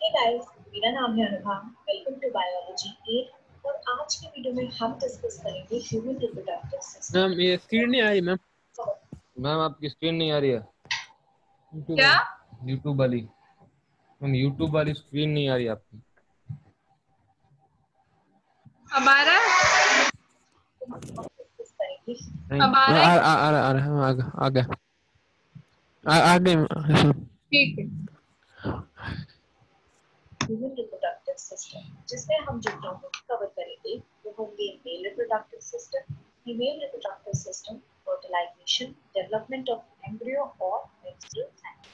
Hey guys, मेरा नाम है अनुभा। वेलकम टू बायोलॉजी 8 और आज के वीडियो में हम डिस्कस करेंगे ह्यूमन रिप्रोडक्टिव सिस्टम। मैम ये स्क्रीन नहीं आ रही मैम। मैम आपकी स्क्रीन नहीं आ रही है क्या? यूट्यूब वाली। मैम यूट्यूब वाली स्क्रीन नहीं आ रही आपकी। अब आ रहा है? डिस्कस करेंगे नहीं अब आ रहा है? आ रहा है आ गया आ गए। ठीक है। ह्यूमन रिप्रोडक्टिव सिस्टम, जिसमें हम जो टॉपिक कवर करेंगे वो होंगे male reproductive system, female reproductive system, fertilisation, development of embryo और मेंस्ट्रुअल साइकिल।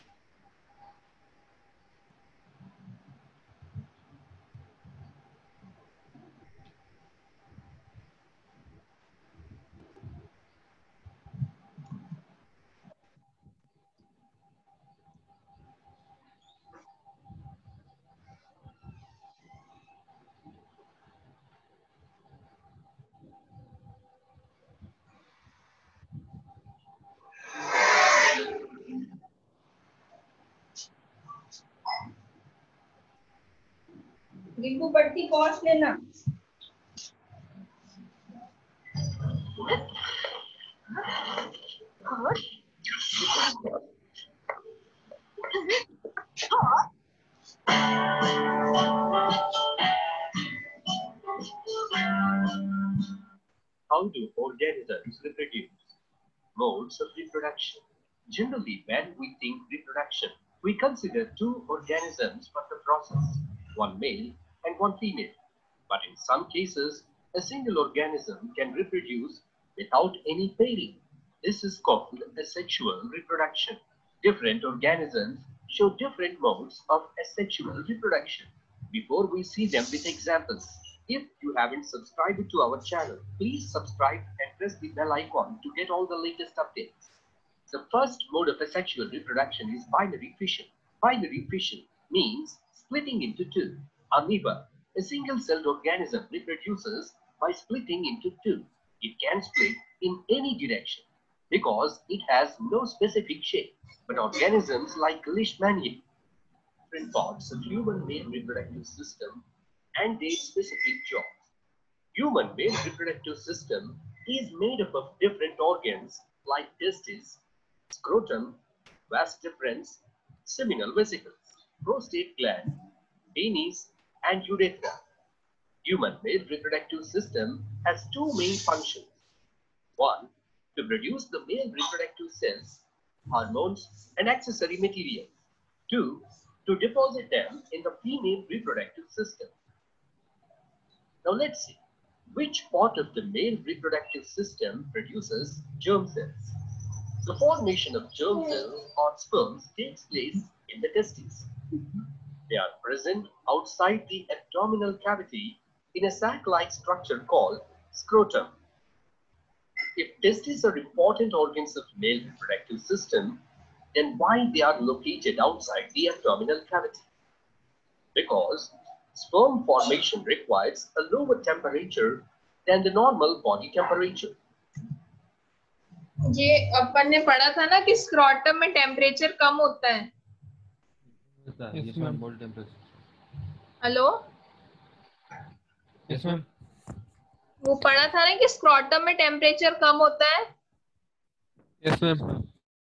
रिंकू पट्टी पॉज लेना। How do organisms reproduce? Modes of reproduction. Generally, when we think reproduction, we consider two organisms for the process, one male and one female. But in some cases, a single organism can reproduce without any pairing. This is called asexual reproduction. Different organisms show different modes of asexual reproduction. Before we see them with examples, if you haven't subscribed to our channel, please subscribe and press the bell icon to get all the latest updates. The first mode of asexual reproduction is binary fission. Binary fission means splitting into two. Amoeba, a single-celled organism, reproduces by splitting into two. It can split in any direction because it has no specific shape. But organisms like Leishmania, different parts of human male reproductive system and their specific jobs. Human male reproductive system is made up of different organs like testes, scrotum, vas deferens, seminal vesicles, prostate gland, penis, and urethra. Human male reproductive system has two main functions. One, to produce the male reproductive cells, hormones, and accessory materials. Two, to deposit them in the female reproductive system. Now let's see, which part of the male reproductive system produces germ cells? The formation of germ cells or sperms takes place in the testes. They are present outside the abdominal cavity in a sac-like structure called scrotum. If testes are important organs of male reproductive system, then why they are located outside the abdominal cavity? Because sperm formation requires a lower temperature than the normal body temperature. ये अपन ने पढ़ा था ना कि scrotum में temperature कम होता है। Yes ma'am, body temperature. Hello, Yes ma'am. वो पढ़ा था ना कि स्क्रॉटम में टेम्परेचर कम होता है। Yes ma'am.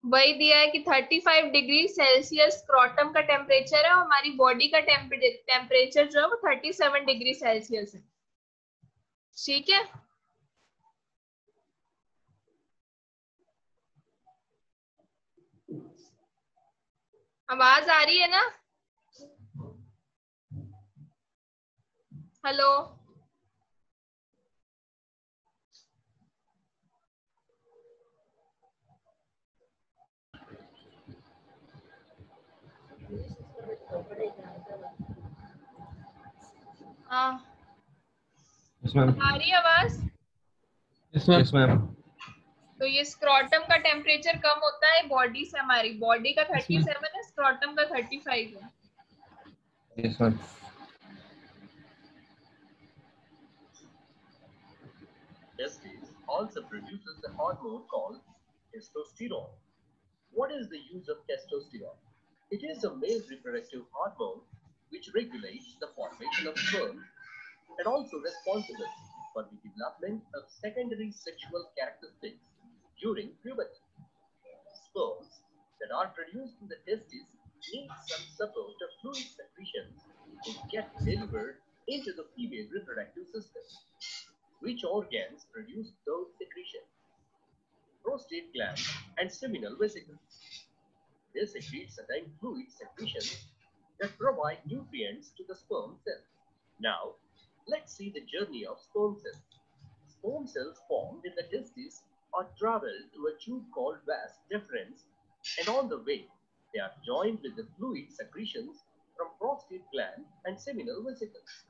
वही दिया है कि 35 डिग्री सेल्सियस स्क्रॉटम का टेम्परेचर है और हमारी बॉडी का टेम्परेचर जो है वो 37 डिग्री सेल्सियस है। ठीक है, आवाज आ रही है ना? हेलो, हाँ, Yes, ma'am. आ रही है आवाज? Yes, ma'am. Yes, ma'am. तो ये स्क्रॉटम का टेम्परेचर कम होता है बॉडी से, हमारी बॉडी का 37 है, स्क्रॉटम का 35 है। Yes, ma'am. Testes also produces a hormone called testosterone. What is the use of testosterone? It is a male reproductive hormone which regulates the formation of sperm and also responsible for the development of secondary sexual characteristics during puberty. Sperms that are produced in the testes need some support of fluid secretions to get delivered into the female reproductive system. Which organs produce those secretions? Prostate gland and seminal vesicles. They secrete certain fluid secretions that provide nutrients to the sperm cells. Now, let's see the journey of sperm cells. Sperm cells formed in the testes are traveled to a tube called vas deferens, and on the way, they are joined with the fluid secretions from prostate gland and seminal vesicles.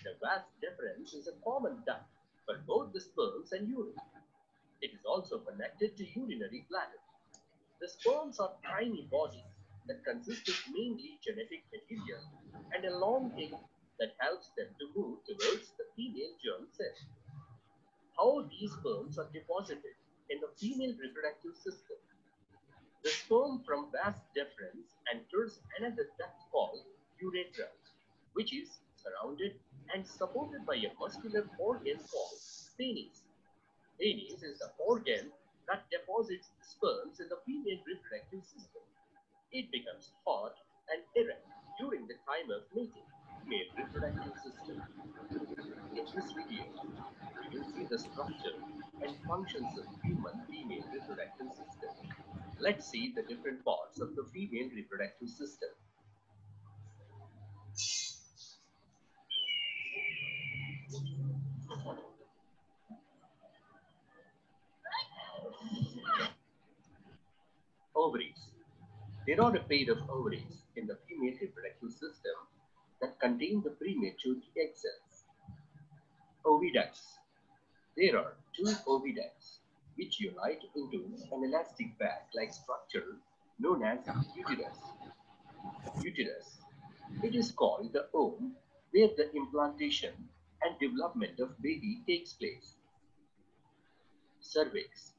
The vas deferens is a common duct for both the sperms and urine. It is also connected to urinary bladder. The sperms are tiny bodies that consist of mainly genetic material and a long tail that helps them to move towards the female germ cell. How these sperms are deposited in the female reproductive system? The sperm from vas deferens enters another duct called urethra, which is surrounded and supported by a muscular organ called penis. Penis is the organ that deposits sperms in the female reproductive system. It becomes hot and erect during the time of mating. Male reproductive system. In this video, we will see the structure and functions of human female reproductive system. Let's see the different parts of the female reproductive system. Ovaries. There are a pair of ovaries in the female reproductive system that contain the premature egg cells. Oviducts. There are two oviducts which unite into an elastic bag-like structure known as uterus. Uterus. It is called the womb where the implantation and development of baby takes place. Cervix.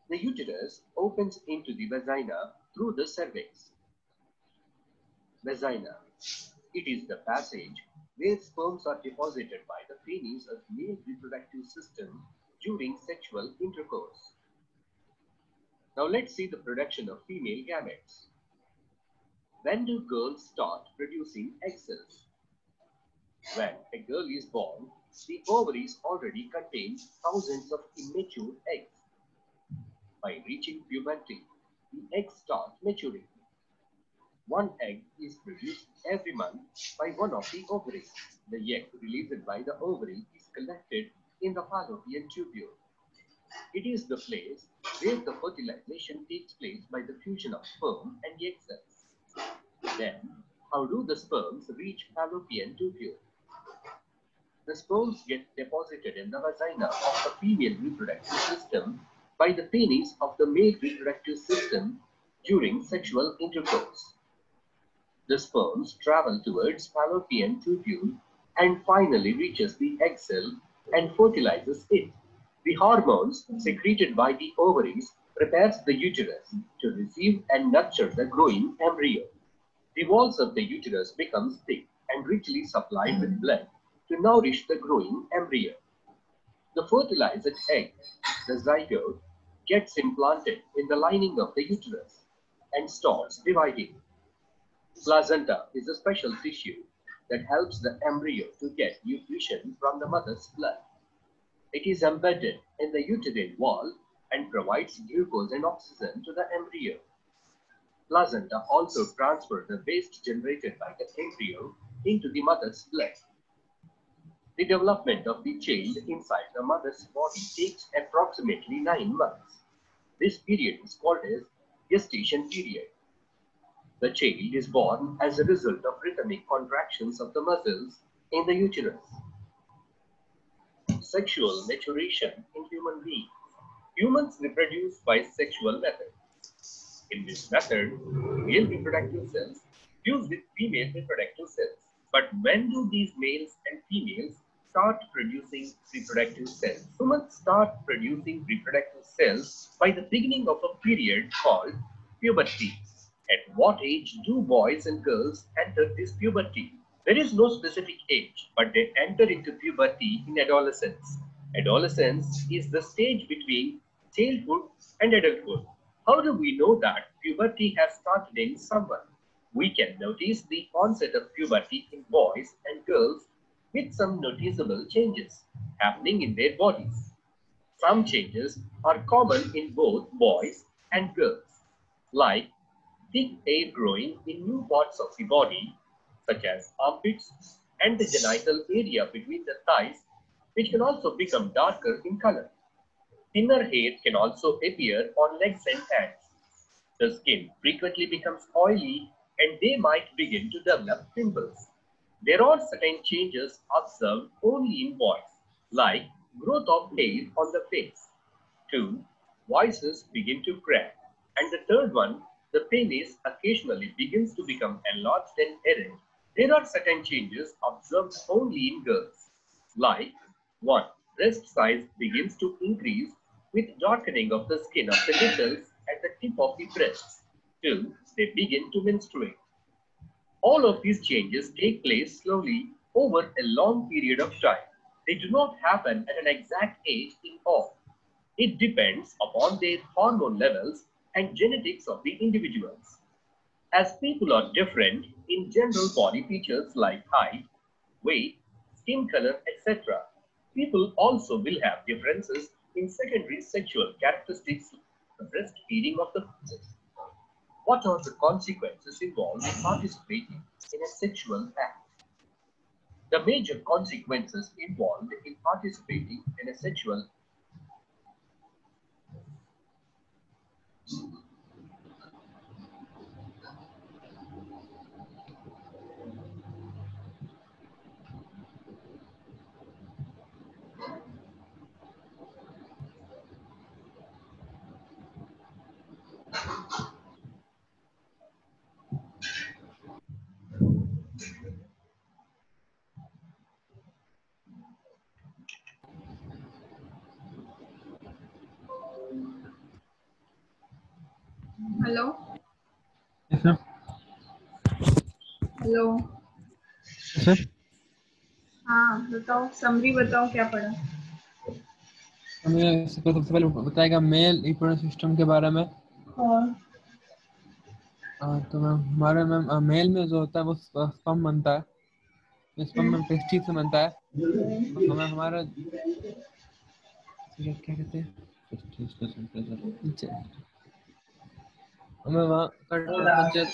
The uterus opens into the vagina through the cervix. Vagina. It is the passage where sperms are deposited by the penis of male reproductive system during sexual intercourse. Now let's see the production of female gametes. When do girls start producing egg cells? When a girl is born, the ovaries already contain thousands of immature eggs. By reaching puberty, the eggs start maturing. One egg is produced every month by one of the ovaries. The egg released by the ovary is collected in the fallopian tubule. It is the place where the fertilization takes place by the fusion of sperm and egg cells. Then, how do the sperms reach fallopian tubule? The sperms get deposited in the vagina of the female reproductive system by the penis of the male reproductive system during sexual intercourse. The sperms travel towards fallopian tubule and finally reaches the egg cell and fertilizes it. The hormones secreted by the ovaries prepares the uterus to receive and nurture the growing embryo. The walls of the uterus becomes thick and richly supplied with blood to nourish the growing embryo. The fertilized egg, the zygote, gets implanted in the lining of the uterus and starts dividing. Placenta is a special tissue that helps the embryo to get nutrition from the mother's blood. It is embedded in the uterine wall and provides glucose and oxygen to the embryo. Placenta also transfers the waste generated by the embryo into the mother's blood. The development of the child inside the mother's body takes approximately 9 months. This period is called as gestation period. The child is born as a result of rhythmic contractions of the muscles in the uterus. Sexual maturation in human beings. Humans reproduce by sexual method. In this method, male reproductive cells fuse with female reproductive cells. But when do these males and females start producing reproductive cells? Humans start producing reproductive cells by the beginning of a period called puberty. At what age do boys and girls enter this puberty? There is no specific age, but they enter into puberty in adolescence. Adolescence is the stage between childhood and adulthood. How do we know that puberty has started in someone? We can notice the onset of puberty in boys and girls with some noticeable changes happening in their bodies. Some changes are common in both boys and girls, like thick hair growing in new parts of the body, such as armpits and the genital area between the thighs, which can also become darker in color. Thinner hair can also appear on legs and hands. The skin frequently becomes oily and they might begin to develop pimples. There are certain changes observed only in boys, like growth of hair on the face. 2. Voices begin to crack. And the third one, the penis occasionally begins to become enlarged and erect. There are certain changes observed only in girls, like 1. Breast size begins to increase with darkening of the skin of the nipples at the tip of the breasts. 2. They begin to menstruate. All of these changes take place slowly over a long period of time. They do not happen at an exact age in all. It depends upon their hormone levels and genetics of the individuals. As people are different in general body features like height, weight, skin color, etc., people also will have differences in secondary sexual characteristics, the breastfeeding of the fetus. What are the consequences involved in participating in a sexual act? The major consequences involved in participating in a sexual hello Yes, sir. Hello Yes, sir. हाँ बताओ, summary बताओ क्या पढ़ा। हमें सबसे पहले बताएगा mail reproductive system के बारे में। और तो मैम हमारे मेल में जो होता है वो स्पर्म बनता है। स्पर्म में टेस्टिस से बनता है। हमें हमारा क्या कहते हैं, हमें वहाँ का टेम्परेचर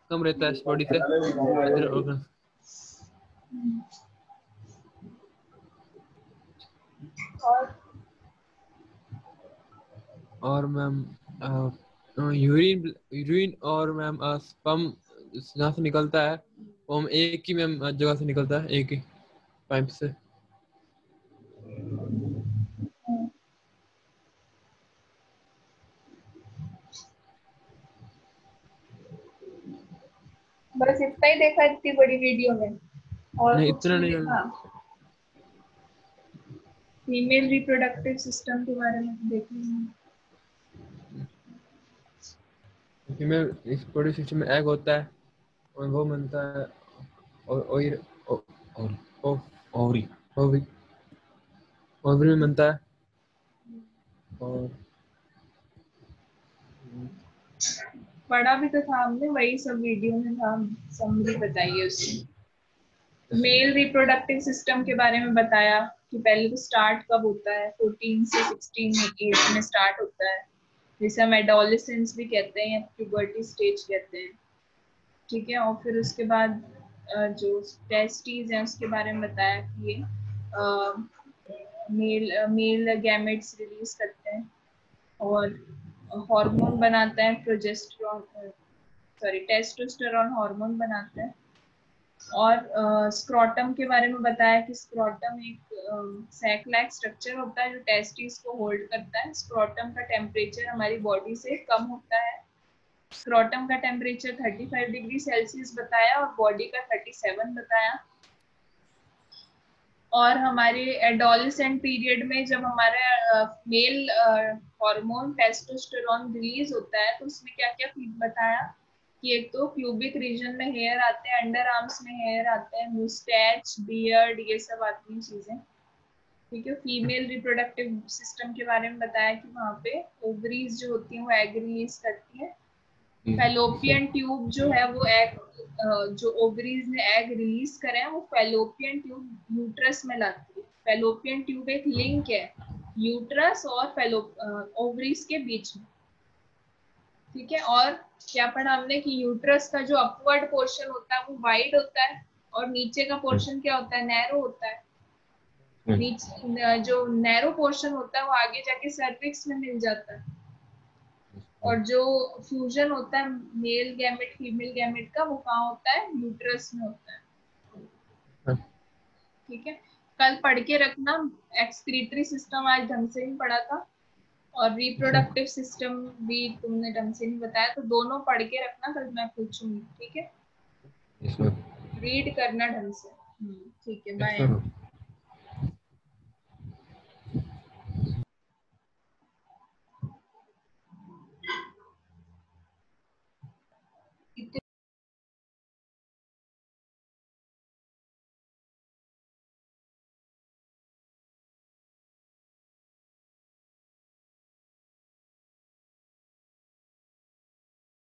कम रहता है इस बॉडी से अदर ऑर्गन। और मैम यूरिन और मैम स्पर्म जहाँ से निकलता है वो हम एक ही मैम जगह से निकलता है, एक ही पाइप से। बस इतना ही देखा इतनी बड़ी वीडियो में, और नहीं, कुछ इतना नहीं नहीं। देखा। फीमेल रिप्रोडक्टिव सिस्टम के बारे में देख लीजिए। फीमेल रिप्रोडक्टिव सिस्टम में एग होता है और वो बनता है ओवरी में बनता है। और पढ़ा भी तो था हमने, वही सब वीडियो में था, समरी बताइए उसमें। मेल रिप्रोडक्टिव सिस्टम के बारे में बताया कि पहले तो स्टार्ट कब होता है, 14 से 16 एज में स्टार्ट होता है, जिसे हम एडोलेसेंस भी कहते हैं या प्यूबर्टी स्टेज कहते हैं। ठीक है, और फिर उसके बाद जो टेस्टीज हैं उसके बारे में बताया कि ये मेल गैमेट्स रिलीज करते हैं और हार्मोन बनाता है प्रोजेस्टेरोन, सॉरी टेस्टोस्टेरोन हार्मोन बनाता है। और स्क्रोटम के बारे में बताया कि स्क्रोटम एक सैक लाइक स्ट्रक्चर होता है जो टेस्टिस को होल्ड करता है। स्क्रोटम का टेम्परेचर हमारी बॉडी से कम होता है। स्क्रोटम का टेम्परेचर 35 डिग्री सेल्सियस बताया और बॉडी का 37 बताया। और हमारे एडोलेसेंट पीरियड में जब हमारा मेल हार्मोन टेस्टोस्टेरोन रिलीज होता है तो उसमें क्या क्या बताया कि एक तो प्यूबिक रीजन में हेयर आते हैं, अंडर आर्म्स में हेयर आते हैं, मुस्टैच, बियर्ड, ये सब आती हैं चीजें। ठीक है। फीमेल रिप्रोडक्टिव सिस्टम के बारे में बताया कि वहाँ पे ओवरीज जो होती हैं वो एग रिलीज करती हैं। फैलोपियन ट्यूब जो है वो एग जो ओवरीज ने एग रिलीज करे हैं वो फैलोपियन ट्यूब यूट्रस में लाती है। फैलोपियन ट्यूब एक लिंक है यूट्रस और ओवरीज के बीच में। ठीक है। और क्या पढ़ा हमने कि यूट्रस का जो अपवर्ड पोर्शन होता है वो वाइड होता है और नीचे का पोर्शन क्या होता है, नैरो होता है। नीचे जो नैरो पोर्शन होता है वो आगे जाके सर्विक्स में मिल जाता है और जो फ्यूजन होता है मेल गैमेट फीमेल गैमेट का वो कहाँ होता है, यूट्रस में होता है। ठीक है। कल पढ़ के रखना, एक्सक्रीटरी सिस्टम आज ढंग से नहीं पढ़ा था और रिप्रोडक्टिव सिस्टम भी तुमने ढंग से नहीं बताया, तो दोनों पढ़ के रखना, कल मैं पूछूंगी। ठीक है। रीड करना ढंग से। ठीक है, बाय।